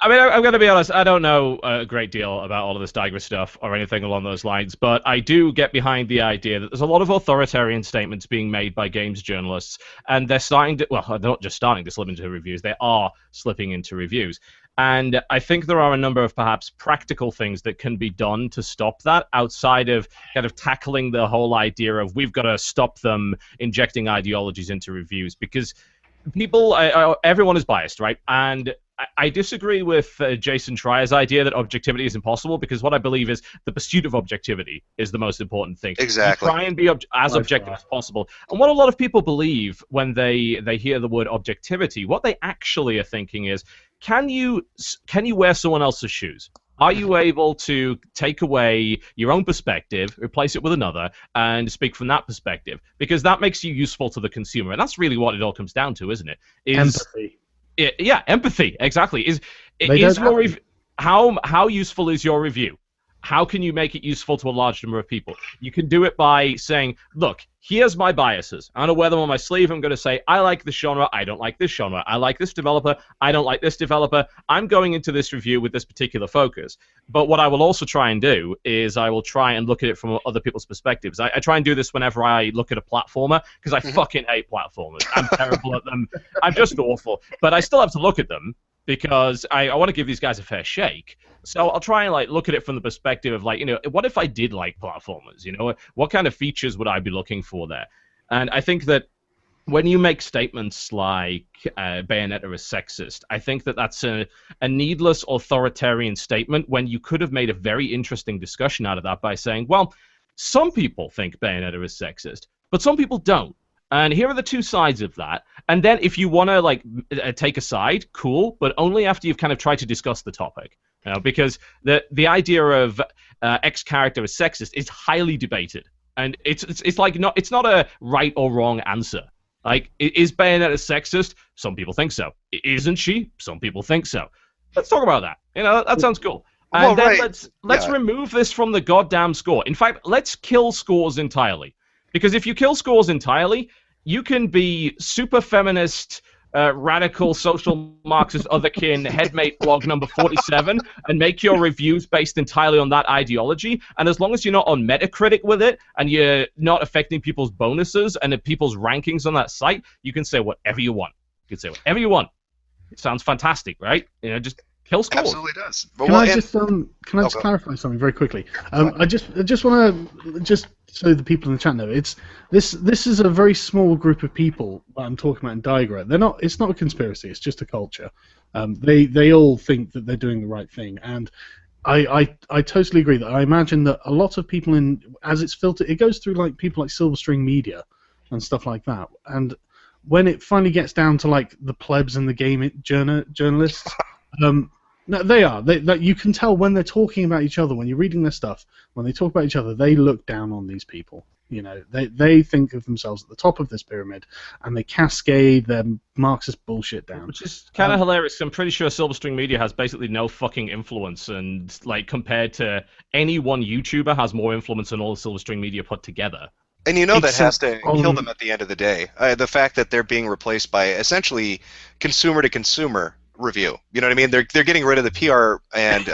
I mean, I'm going to be honest, I don't know a great deal about all of this Digra stuff or anything along those lines, but I do get behind the idea that there's a lot of authoritarian statements being made by games journalists, and they're starting to, well, they're not just starting to slip into reviews, they are slipping into reviews. And I think there are a number of perhaps practical things that can be done to stop that outside of kind of tackling the whole idea of we've got to stop them injecting ideologies into reviews, because people, everyone is biased, right? And I disagree with Jason Schreier's idea that objectivity is impossible, because what I believe is the pursuit of objectivity is the most important thing. Exactly. You try and be as objective as possible. And what a lot of people believe when they hear the word objectivity, what they actually are thinking is, can you wear someone else's shoes? Are you able to take away your own perspective, replace it with another, and speak from that perspective? Because that makes you useful to the consumer. And that's really what it all comes down to, isn't it? Empathy. Yeah, empathy, exactly. How useful is your review? How can you make it useful to a large number of people? You can do it by saying, look, here's my biases. I'm going to wear them on my sleeve. I'm going to say, I like this genre. I don't like this genre. I like this developer. I don't like this developer. I'm going into this review with this particular focus. But what I will also try and do is I will try and look at it from other people's perspectives. I try and do this whenever I look at a platformer, because I fucking hate platformers. I'm terrible at them. I'm just awful. But I still have to look at them, because I want to give these guys a fair shake. So I'll try and look at it from the perspective of what if I did like platformers? What kind of features would I be looking for there? And I think that when you make statements like Bayonetta is sexist, I think that that's a needless authoritarian statement, when you could have made a very interesting discussion out of that by saying, well, some people think Bayonetta is sexist, but some people don't. And here are the two sides of that. And then if you want to take a side, cool, but only after you've kind of tried to discuss the topic. Because the idea of X character is sexist is highly debated, and it's not a right or wrong answer. Like, is Bayonetta sexist? Some people think so. Isn't she? Some people think so. Let's talk about that. That sounds cool. And then let's remove this from the goddamn score. In fact, let's kill scores entirely. Because if you kill scores entirely, you can be super feminist, radical, social Marxist, otherkin, headmate blog number 47, and make your reviews based entirely on that ideology. And as long as you're not on Metacritic with it, and you're not affecting people's bonuses and people's rankings on that site, you can say whatever you want. You can say whatever you want. It sounds fantastic, right? Just kill scores. Absolutely does. But can I just clarify something very quickly? I just want to so the people in the chat know, this is a very small group of people that I'm talking about in Digra. It's not a conspiracy. It's just a culture. They all think that they're doing the right thing, and I totally agree that I imagine that a lot of people as it's filtered, it goes through people like Silverstring Media and stuff like that, and when it finally gets down to the plebs and the game journalists. No, they are. You can tell when they're talking about each other, when you're reading their stuff, when they talk about each other, they look down on these people. They think of themselves at the top of this pyramid, and they cascade their Marxist bullshit down. Which is kind of hilarious. I'm pretty sure Silverstring Media has basically no fucking influence, and like compared to any one YouTuber, has more influence than all Silverstring Media put together. And that has to kill them at the end of the day. The fact that they're being replaced by essentially consumer-to-consumer review. You know what I mean? They're getting rid of the PR and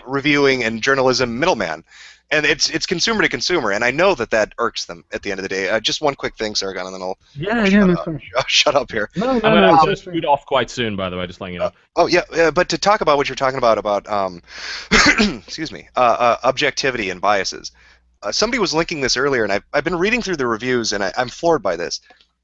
reviewing and journalism middleman. And it's consumer to consumer, and I know that irks them at the end of the day. Just one quick thing, Sargon, and then I'll shut up here. I'm going to scoot off quite soon, by the way, just letting you know. But to talk about what you're talking about excuse me, objectivity and biases. Somebody was linking this earlier, and I've been reading through the reviews, and I'm floored by this.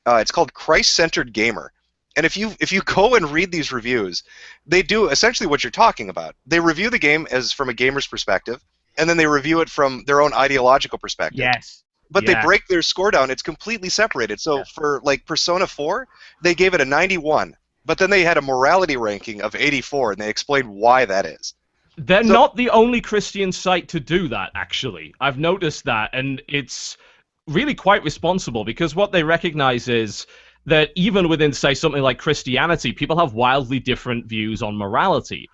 It's called Christ-Centered Gamer. And if you go and read these reviews, they do essentially what you're talking about. They review the game as from a gamer's perspective, and then they review it from their own ideological perspective. Yes. But they break their score down. It's completely separated. So for like Persona 4, they gave it a 91, but then they had a morality ranking of 84, and they explained why that is. They're not the only Christian site to do that, actually. I've noticed that, and it's really quite responsible, because what they recognize is that even within, say, something like Christianity, people have wildly different views on morality.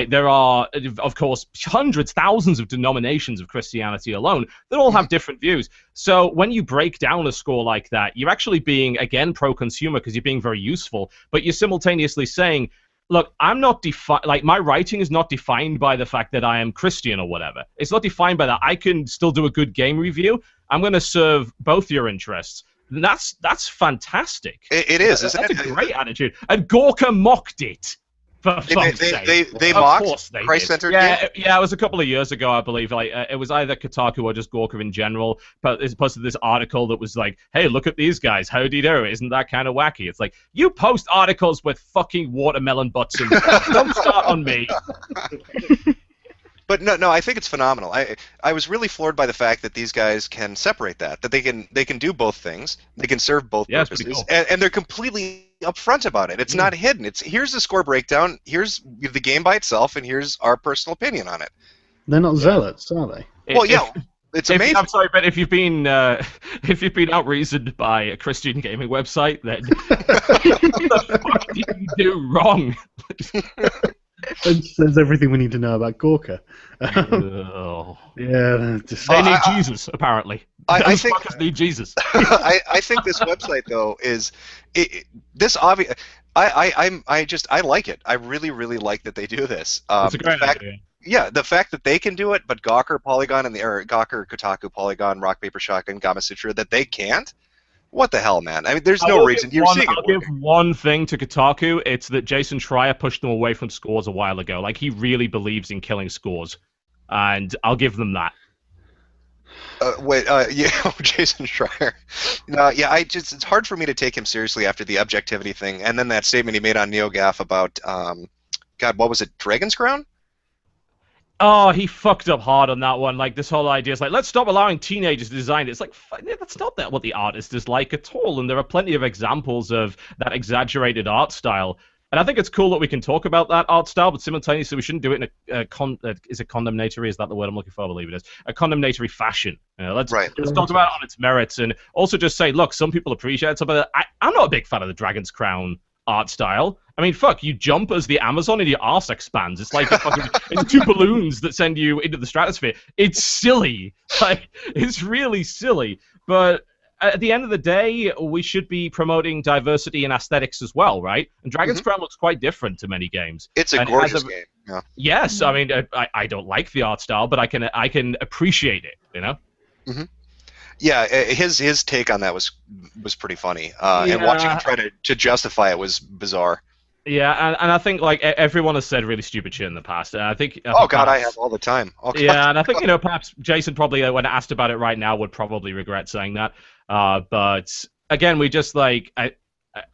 There are, of course, hundreds, thousands of denominations of Christianity alone that all have different views. So when you break down a score like that, you're actually being, again, pro-consumer because you're being very useful, but you're simultaneously saying, look, I'm not my writing is not defined by the fact that I am Christian or whatever. It's not defined by that. I can still do a good game review. I'm going to serve both your interests. That's fantastic. It is, isn't it? That's a great attitude. And Gorka mocked it. They mocked Christ-centered game? Yeah, it was a couple of years ago, I believe. It was either Kotaku or just Gorka in general. But it posted this article that was like, "Hey, look at these guys. How do you do? Isn't that kind of wacky?" It's like, you post articles with fucking watermelon butts and don't start on me. But no, I think it's phenomenal. I was really floored by the fact that these guys can separate that they can do both things. They can serve both purposes, cool. and they're completely upfront about it. It's not hidden. It's here's the score breakdown, here's the game by itself, and here's our personal opinion on it. They're not zealots, are they? It's amazing. I'm sorry, but if you've been out-reasoned by a Christian gaming website, then what the fuck did you do wrong? It says everything we need to know about Gorka. Oh. Yeah, they need Jesus, apparently. I think fuckers need Jesus. I think this website though is this obvious. I like it. I really like that they do this. It's a great idea. Yeah, the fact that they can do it, but Gawker, Polygon, and Gawker, Kotaku, Polygon, Rock Paper Shotgun, Gamasutra, that they can't. What the hell, man? I mean, there's no reason. I'll give one thing to Kotaku. It's that Jason Schreier pushed them away from scores a while ago. Like, he really believes in killing scores. And I'll give them that. Jason Schreier. It's hard for me to take him seriously after the objectivity thing. And then that statement he made on NeoGAF about, what was it, Dragon's Crown? Oh, he fucked up hard on that one. Like, this whole idea is like, let's stop allowing teenagers to design it. It's like, that's not what the artist is like at all. And there are plenty of examples of that exaggerated art style. And I think it's cool that we can talk about that art style, but simultaneously we shouldn't do it in is it condemnatory? Is that the word I'm looking for? I believe it is. A condemnatory fashion. Let's talk about it on its merits, and also just say, look, some people appreciate it. I'm not a big fan of the Dragon's Crown art style. I mean, fuck, you jump as the Amazon and your arse expands. It's like it's two balloons that send you into the stratosphere. It's silly. Like, it's really silly. But at the end of the day, we should be promoting diversity in aesthetics as well, right? And Dragon's Crown looks quite different to many games. It's a gorgeous game. Yeah. Yes, I mean, I don't like the art style, but I can appreciate it, you know? Mm-hmm. Yeah, his take on that was pretty funny, and watching him try to justify it was bizarre. Yeah, and I think like everyone has said really stupid shit in the past. And I think. I have all the time. And I think perhaps Jason probably, when asked about it right now, would probably regret saying that. But again, we just like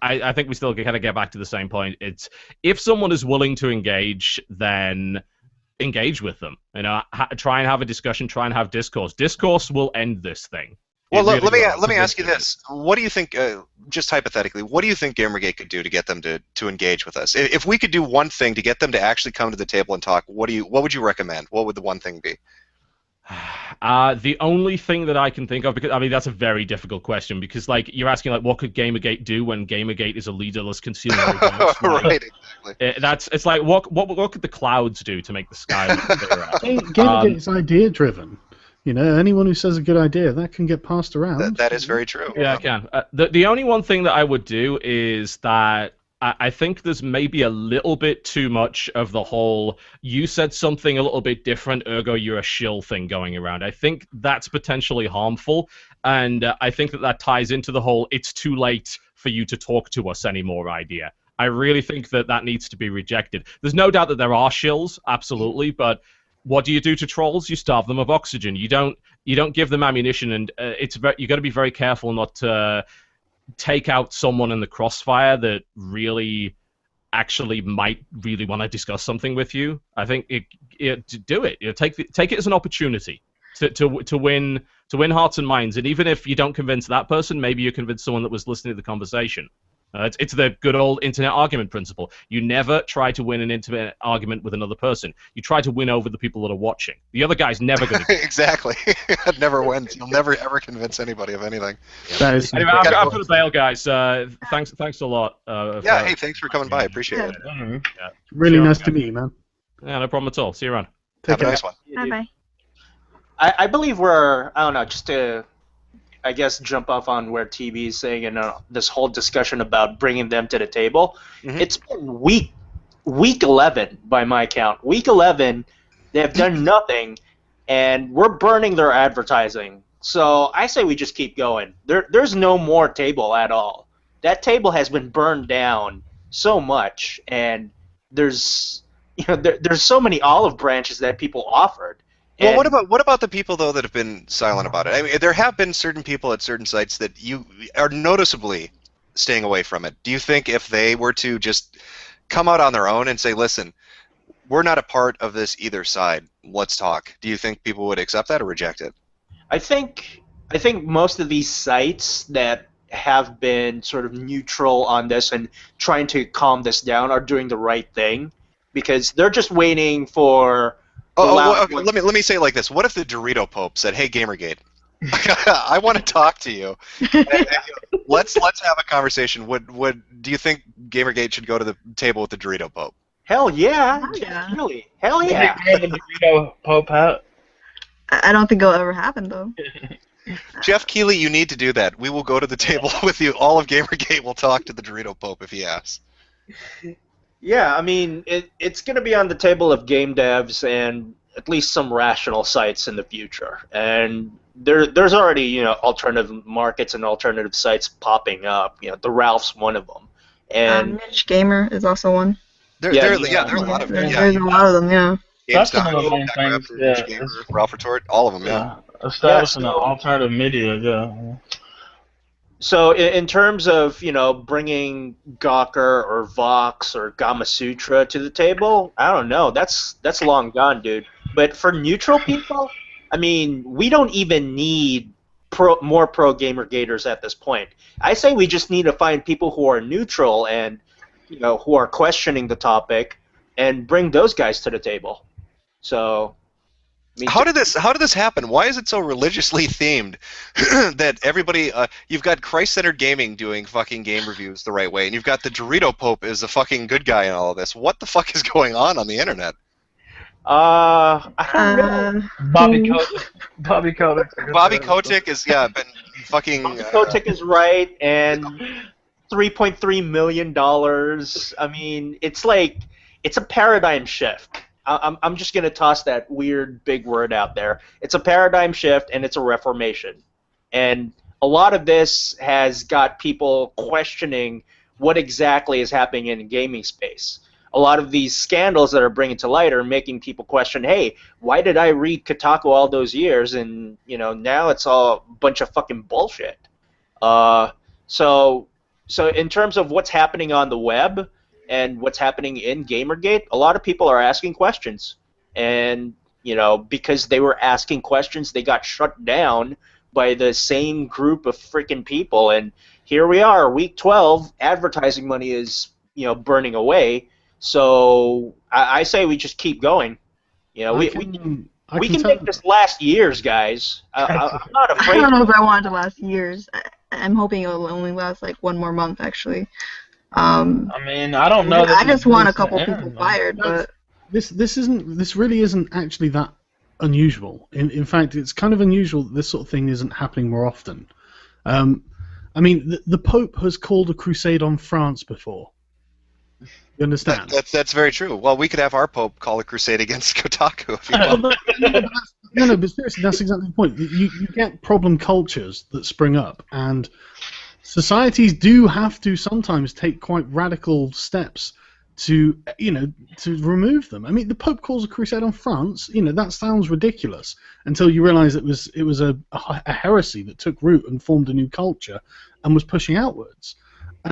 I think we still kind of get back to the same point. It's if someone is willing to engage, then engage with them. Try and have a discussion. Try and have discourse. Discourse will end this thing. Well, let me ask you this: what do you think? Just hypothetically, what do you think GamerGate could do to get them to engage with us? If we could do one thing to get them to actually come to the table and talk, what would you recommend? What would the one thing be? The only thing that I can think of, because I mean that's a very difficult question, because like you're asking like what could GamerGate do when GamerGate is a leaderless consumer reports, Right, exactly. it's like what could the clouds do to make the sky look clearer? GamerGate is idea driven. You know, anyone who says a good idea that can get passed around. That is very true. Yeah, I can. The only one thing that I would do is that I think there's maybe a little bit too much of the whole you said something a little bit different, ergo you're a shill thing going around. I think that's potentially harmful, and I think that ties into the whole it's too late for you to talk to us anymore idea. I really think that needs to be rejected. There's no doubt that there are shills, absolutely, but what do you do to trolls? You starve them of oxygen. You don't give them ammunition, and you got to be very careful not to take out someone in the crossfire that really actually might really want to discuss something with you. I think do it. Take it as an opportunity to win hearts and minds. And even if you don't convince that person, maybe you convince someone that was listening to the conversation. It's the good old internet argument principle. You never try to win an internet argument with another person. You try to win over the people that are watching. The other guy's never going to. Exactly. It never wins. You'll never ever convince anybody of anything. Anyway, I've got to bail, guys. Thanks a lot. Hey, thanks for coming by. I appreciate it. Yeah. Really nice to meet you, man. Yeah, no problem at all. See you around. Have a nice one. Bye-bye. I believe we're, I don't know, just to, I guess, jump off on where TB is saying and this whole discussion about bringing them to the table. Mhm. It's been week 11 by my count. Week 11, they have done nothing, and we're burning their advertising. So I say we just keep going. There's no more table at all. That table has been burned down so much, and there's so many olive branches that people offered. Well, And what about the people though that have been silent about it? I mean, there have been certain people at certain sites that you are noticeably staying away from it. Do you think if they were to just come out on their own and say, "Listen, we're not a part of this either side. Let's talk," do you think people would accept that or reject it? I think most of these sites that have been sort of neutral on this and trying to calm this down are doing the right thing, because they're just waiting for the loud Okay, let me say it like this. What if the Dorito Pope said, "Hey, GamerGate, I want to talk to you. And, let's have a conversation. Do you think GamerGate should go to the table with the Dorito Pope?" Hell yeah, Hell yeah. really, hell yeah. The Dorito Pope hat. I don't think it'll ever happen though. Jeff Keighley, you need to do that. We will go to the table with you. All of GamerGate will talk to the Dorito Pope if he asks. Yeah, I mean, it's going to be on the table of game devs and at least some rational sites in the future. And there's already, alternative markets and alternative sites popping up. The Ralph's one of them. And Niche Gamer is also one. There are a lot of them. There's a lot of them, yeah. That's GameStop, one of the main Ralph, things, yeah. Gamer, Ralph Retort, all of them. Yeah. Establishing Yeah, an so- alternative media, yeah. so in terms of, bringing Gawker or Vox or Gamasutra to the table, I don't know. That's long gone, dude. But for neutral people, I mean, we don't even need more pro-gamer-gators at this point. I say we just need to find people who are neutral and, who are questioning the topic and bring those guys to the table. So... I mean, How did this happen? Why is it so religiously themed that everybody? You've got Christ-centered gaming doing fucking game reviews the right way, and you've got the Dorito Pope is a fucking good guy in all of this. What the fuck is going on the internet? I don't know. Bobby Kotick. Bobby Kotick. Bobby Kotick is been fucking. Bobby Kotick is right, and $3.3 million. I mean, it's a paradigm shift. I'm just going to toss that weird big word out there. It's a paradigm shift, and it's a reformation. And a lot of this has got people questioning what exactly is happening in the gaming space. A lot of these scandals that are bringing to light are making people question, hey, why did I read Kotaku all those years, and now it's all a bunch of fucking bullshit. So in terms of what's happening on the web, and what's happening in GamerGate, a lot of people are asking questions. And, because they were asking questions, they got shut down by the same group of freaking people. And here we are, week 12, advertising money is, burning away. So I say we just keep going. We can make this last years, guys. I'm not I afraid. don't know if I want it to last years. I'm hoping it'll only last like 1 more month, actually. I mean, I don't know. That I just want a this will couple end, people man. fired, but This really isn't actually that unusual. In fact, it's kind of unusual that this sort of thing isn't happening more often. I mean, the Pope has called a crusade on France before. You understand? That's very true. Well, we could have our Pope call a crusade against Kotaku if you want. No, but seriously, that's exactly the point. You get problem cultures that spring up, and societies do have to sometimes take quite radical steps to remove them. I mean, the Pope calls a crusade on France. That sounds ridiculous until you realise it was a heresy that took root and formed a new culture and was pushing outwards.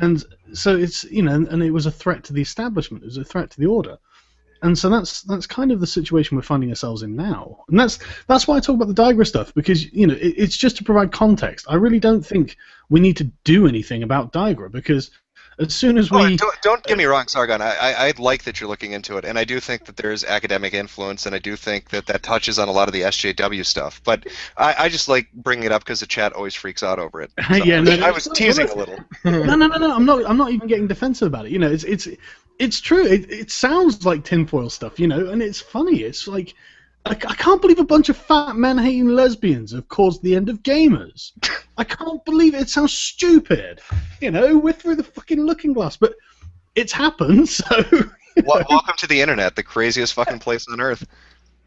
And so it's and it was a threat to the establishment. It was a threat to the order. And so that's kind of the situation we're finding ourselves in now. And that's why I talk about the Digra stuff, because it's just to provide context. I really don't think we need to do anything about Digra, because as soon as we... Don't get me wrong, Sargon. I like that you're looking into it, and I do think that there's academic influence, and I do think that touches on a lot of the SJW stuff. But I just like bringing it up because the chat always freaks out over it. So I was teasing a little. No. I'm not even getting defensive about it. It's true. It sounds like tinfoil stuff, and it's funny. It's like I can't believe a bunch of fat men hating lesbians have caused the end of gamers. I can't believe it. It sounds stupid. We're through the fucking looking glass, but it's happened. So welcome to the internet, the craziest fucking place on earth.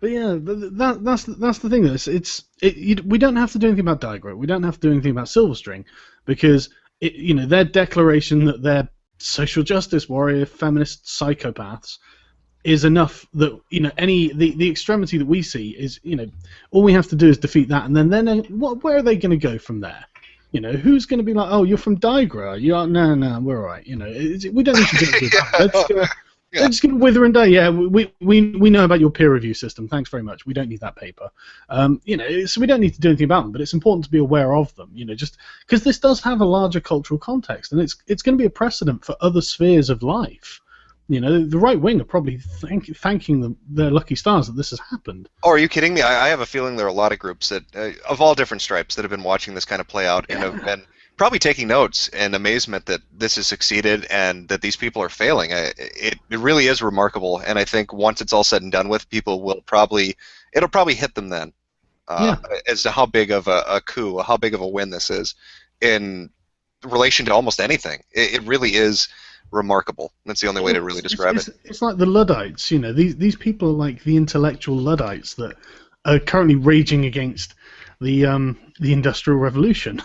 But yeah, that's the thing. We don't have to do anything about Digra. We don't have to do anything about Silverstring, because their declaration that they're social justice warrior, feminist psychopaths is enough that the extremity that we see is all we have to do is defeat that, and then where are they going to go from there? Who's going to be like, oh, you're from Digra? No, we're all right. We don't need to do that. They're just going to wither and die. Yeah, we know about your peer review system. Thanks very much. We don't need that paper. So we don't need to do anything about them. But it's important to be aware of them. Just because this does have a larger cultural context, and it's going to be a precedent for other spheres of life. The right wing are probably thanking their lucky stars that this has happened. Oh, are you kidding me? I have a feeling there are a lot of groups that, of all different stripes, that have been watching this kind of play out and have been probably taking notes in amazement that this has succeeded and that these people are failing. It really is remarkable, and I think once it's all said and done with, people will it'll probably hit them then as to how big of a coup, how big of a win this is in relation to almost anything. It really is remarkable. That's the only way to really describe it. It's like the Luddites, these people are like the intellectual Luddites that are currently raging against the Industrial Revolution.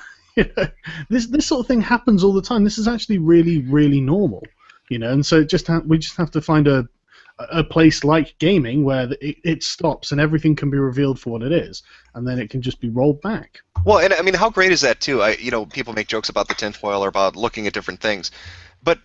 This sort of thing happens all the time. This is actually really, really normal, and so we just have to find a place like gaming where it stops and everything can be revealed for what it is, and then it can just be rolled back. Well, and I mean, how great is that too? People make jokes about the tinfoil or about looking at different things, but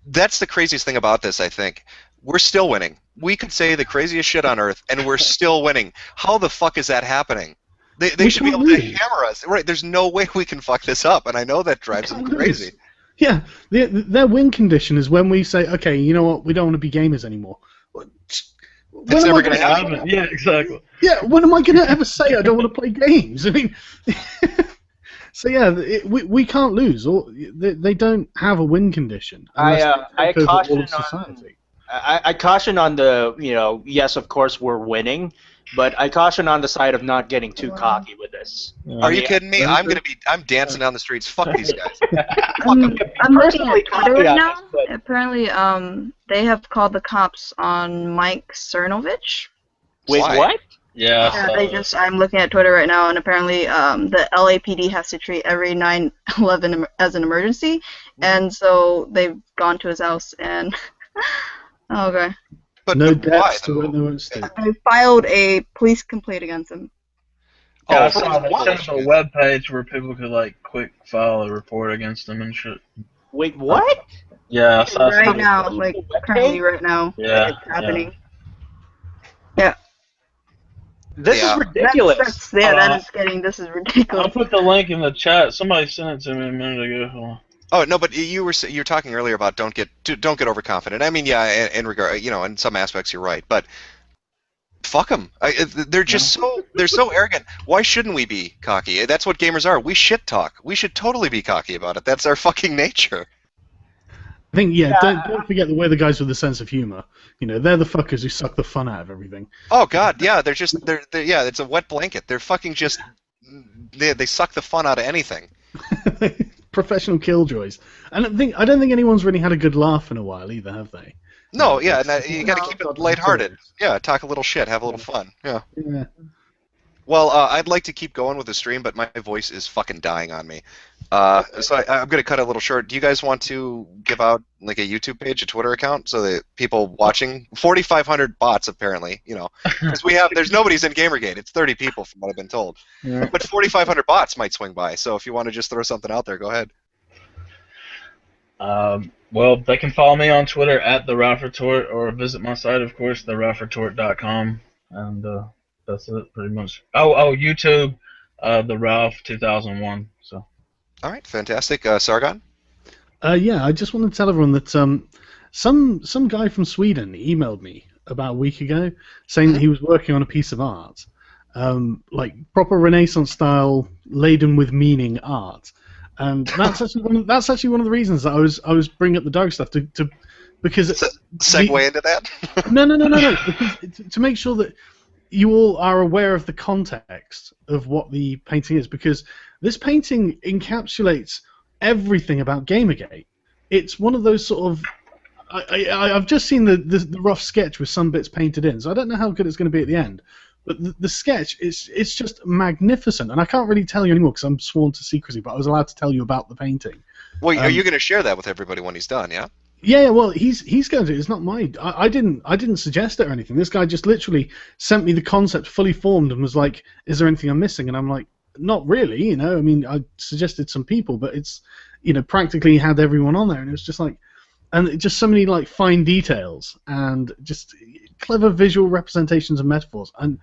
that's the craziest thing about this, I think. We're still winning. We could say the craziest shit on earth, and we're still winning. How the fuck is that happening? They should be able to hammer us. Right, there's no way we can fuck this up, and I know that drives them crazy. Yeah, their win condition is when we say, okay, you know what, we don't want to be gamers anymore. That's never going to happen. Yeah, exactly. Yeah, when am I going to ever say I don't want to play games? I mean... So yeah, we can't lose. Or they don't have a win condition. I caution on the yes, of course we're winning, but I caution on the side of not getting too cocky with this. Are you kidding me? I'm dancing down the streets. Fuck these guys. I'm looking at Twitter right now. Apparently, they have called the cops on Mike Cernovich. Wait, Why? what? Yeah. I'm looking at Twitter right now, and apparently the LAPD has to treat every 9/11 as an emergency, and so they've gone to his house and okay. But no why, deaths to though? when they won't stay. I filed a police complaint against him. Yeah, I for saw what? there's a web page where people could quick file a report against them and shit. Wait, what? Yeah, I saw Right some- now, currently right now, Yeah, it's happening. This Yeah. is ridiculous. This is I'll ridiculous. put the link in the chat. Somebody sent it to me a minute ago. Hold on. Oh no, but you were talking earlier about don't get overconfident. I mean, yeah, in regard, in some aspects you're right, but Fuck them. They're just so arrogant. Why shouldn't we be cocky? That's what gamers are. We shit talk. We should totally be cocky about it. That's our fucking nature. I think, don't forget that we're the guys with the sense of humor. You know, they're the fuckers who suck the fun out of everything. Oh god, yeah, they're yeah, it's a wet blanket. They're fucking just they suck the fun out of anything. Professional killjoys. And I don't think anyone's really had a good laugh in a while either, have they? No, yeah, and you got to keep it lighthearted. Yeah, talk a little shit, have a little fun. Yeah. Well, I'd like to keep going with the stream, but my voice is fucking dying on me. So I'm going to cut it a little short. Do you guys want to give out like a YouTube page, a Twitter account, so that people watching, 4,500 bots apparently, you know, because there's nobody's in GamerGate. It's 30 people from what I've been told. Yeah. But 4,500 bots might swing by. So if you want to just throw something out there, go ahead. Well, they can follow me on Twitter at @TheRalphRetort or visit my site, of course, theralphretort.com, and that's it, pretty much. Oh, YouTube, the Ralph 2001. So. All right, fantastic. Sargon. Yeah, I just want to tell everyone that some guy from Sweden emailed me about a week ago saying that he was working on a piece of art, like proper Renaissance style, laden with meaning art. And that's actually one of the reasons that I was bringing up the dark stuff because segue into that. No, because to make sure that you all are aware of the context of what the painting is, because this painting encapsulates everything about Gamergate. It's one of those sort of I've just seen the rough sketch with some bits painted in, so I don't know how good it's going to be at the end. But the sketch it's just magnificent, and I can't really tell you anymore because I'm sworn to secrecy. But I was allowed to tell you about the painting. Well, are you going to share that with everybody when he's done? Yeah. Yeah. Well, he's going to. It's not mine. I didn't suggest it or anything. This guy just literally sent me the concept fully formed and was like, "Is there anything I'm missing?" And I'm like, "Not really. You know, I mean, I suggested some people, but it's, you know, practically had everyone on there, and it was just like." And just so many like fine details and just clever visual representations and metaphors, and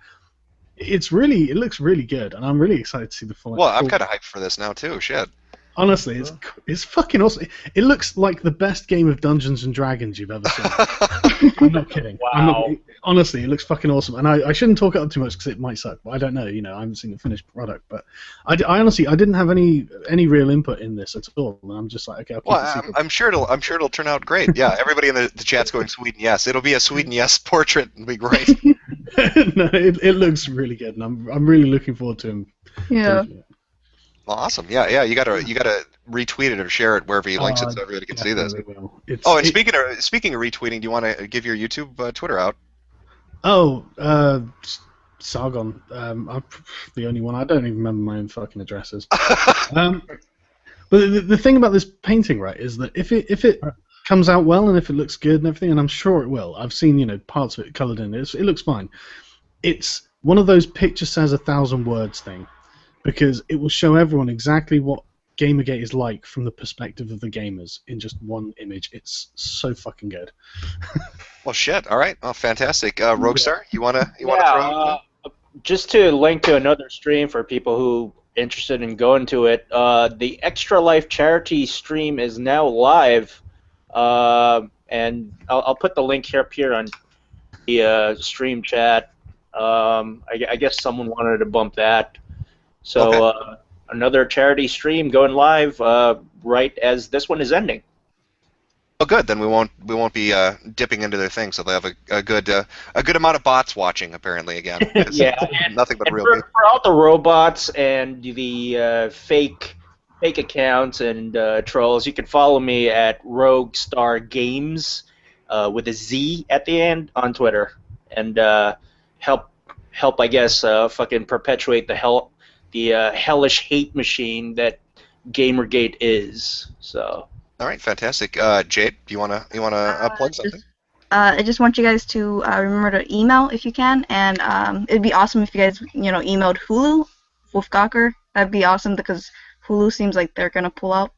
it looks really good, and I'm really excited to see the full. Well, I'm kind of hyped for this now too. Shit. Honestly, it's fucking awesome. It looks like the best game of Dungeons and Dragons you've ever seen. I'm not kidding. Wow. Honestly, it looks fucking awesome, and I shouldn't talk it up too much because it might suck. But I don't know. You know, I haven't seen the finished product, but I honestly didn't have any real input in this at all, and I'm just like, okay. I'll keep it I'm sure it'll turn out great. Yeah, everybody in the chat's going Sweden yes. It'll be a Sweden yes portrait. It'll be great. No, it looks really good, and I'm really looking forward to him. Yeah. Well, awesome. Yeah. You gotta retweet it or share it wherever he links it so everybody can see this. Speaking of retweeting, do you want to give your YouTube Twitter out? Oh, Sargon. I'm the only one. I don't even remember my own fucking addresses. But the thing about this painting, right, is that if it comes out well and if it looks good and everything, and I'm sure it will. I've seen parts of it coloured in. It looks fine. It's one of those picture says 1,000 words thing, because it will show everyone exactly what Gamergate is like from the perspective of the gamers in just one image. It's so fucking good. Well, shit. All right. Well, fantastic. Roguestar, you wanna throw? Just to link to another stream for people who interested in going to it. The Extra Life charity stream is now live, and I'll put the link here on the stream chat. I guess someone wanted to bump that. So okay. Another charity stream going live right as this one is ending. Oh, good. Then we won't be dipping into their thing, so they have a good amount of bots watching apparently again. Yeah, nothing but real. For all the robots and the fake accounts and trolls, you can follow me at Roguestar Games with a Z at the end on Twitter, and help I guess fucking perpetuate the hellish hate machine that Gamergate is. So. All right, fantastic. Jade, do you wanna plug something? I just want you guys to remember to email if you can, and it'd be awesome if you guys emailed Hulu, Wolfgacher. That'd be awesome because Hulu seems like they're gonna pull out.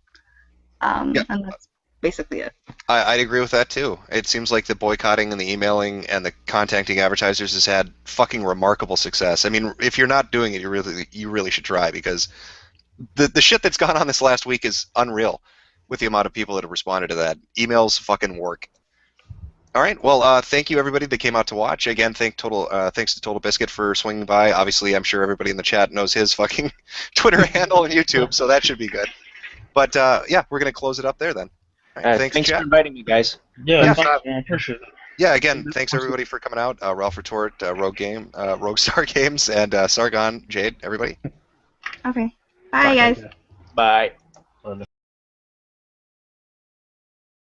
And that's basically it. I'd agree with that too. It seems like the boycotting and the emailing and the contacting advertisers has had fucking remarkable success. I mean, if you're not doing it, you really should try, because the shit that's gone on this last week is unreal with the amount of people that have responded to that. Emails fucking work. All right. Well, thank you everybody that came out to watch. Again, thanks to Total Biscuit for swinging by. Obviously, I'm sure everybody in the chat knows his fucking Twitter handle and YouTube, so that should be good. But yeah, we're gonna close it up there then. All right, thanks, Thanks chat. for inviting me, guys. Yeah, thanks, man. Appreciate it. Yeah, again, thanks everybody for coming out. Ralph Retort, Rogue Star Games, and Sargon, Jade, everybody. Okay. Bye, guys. Bye.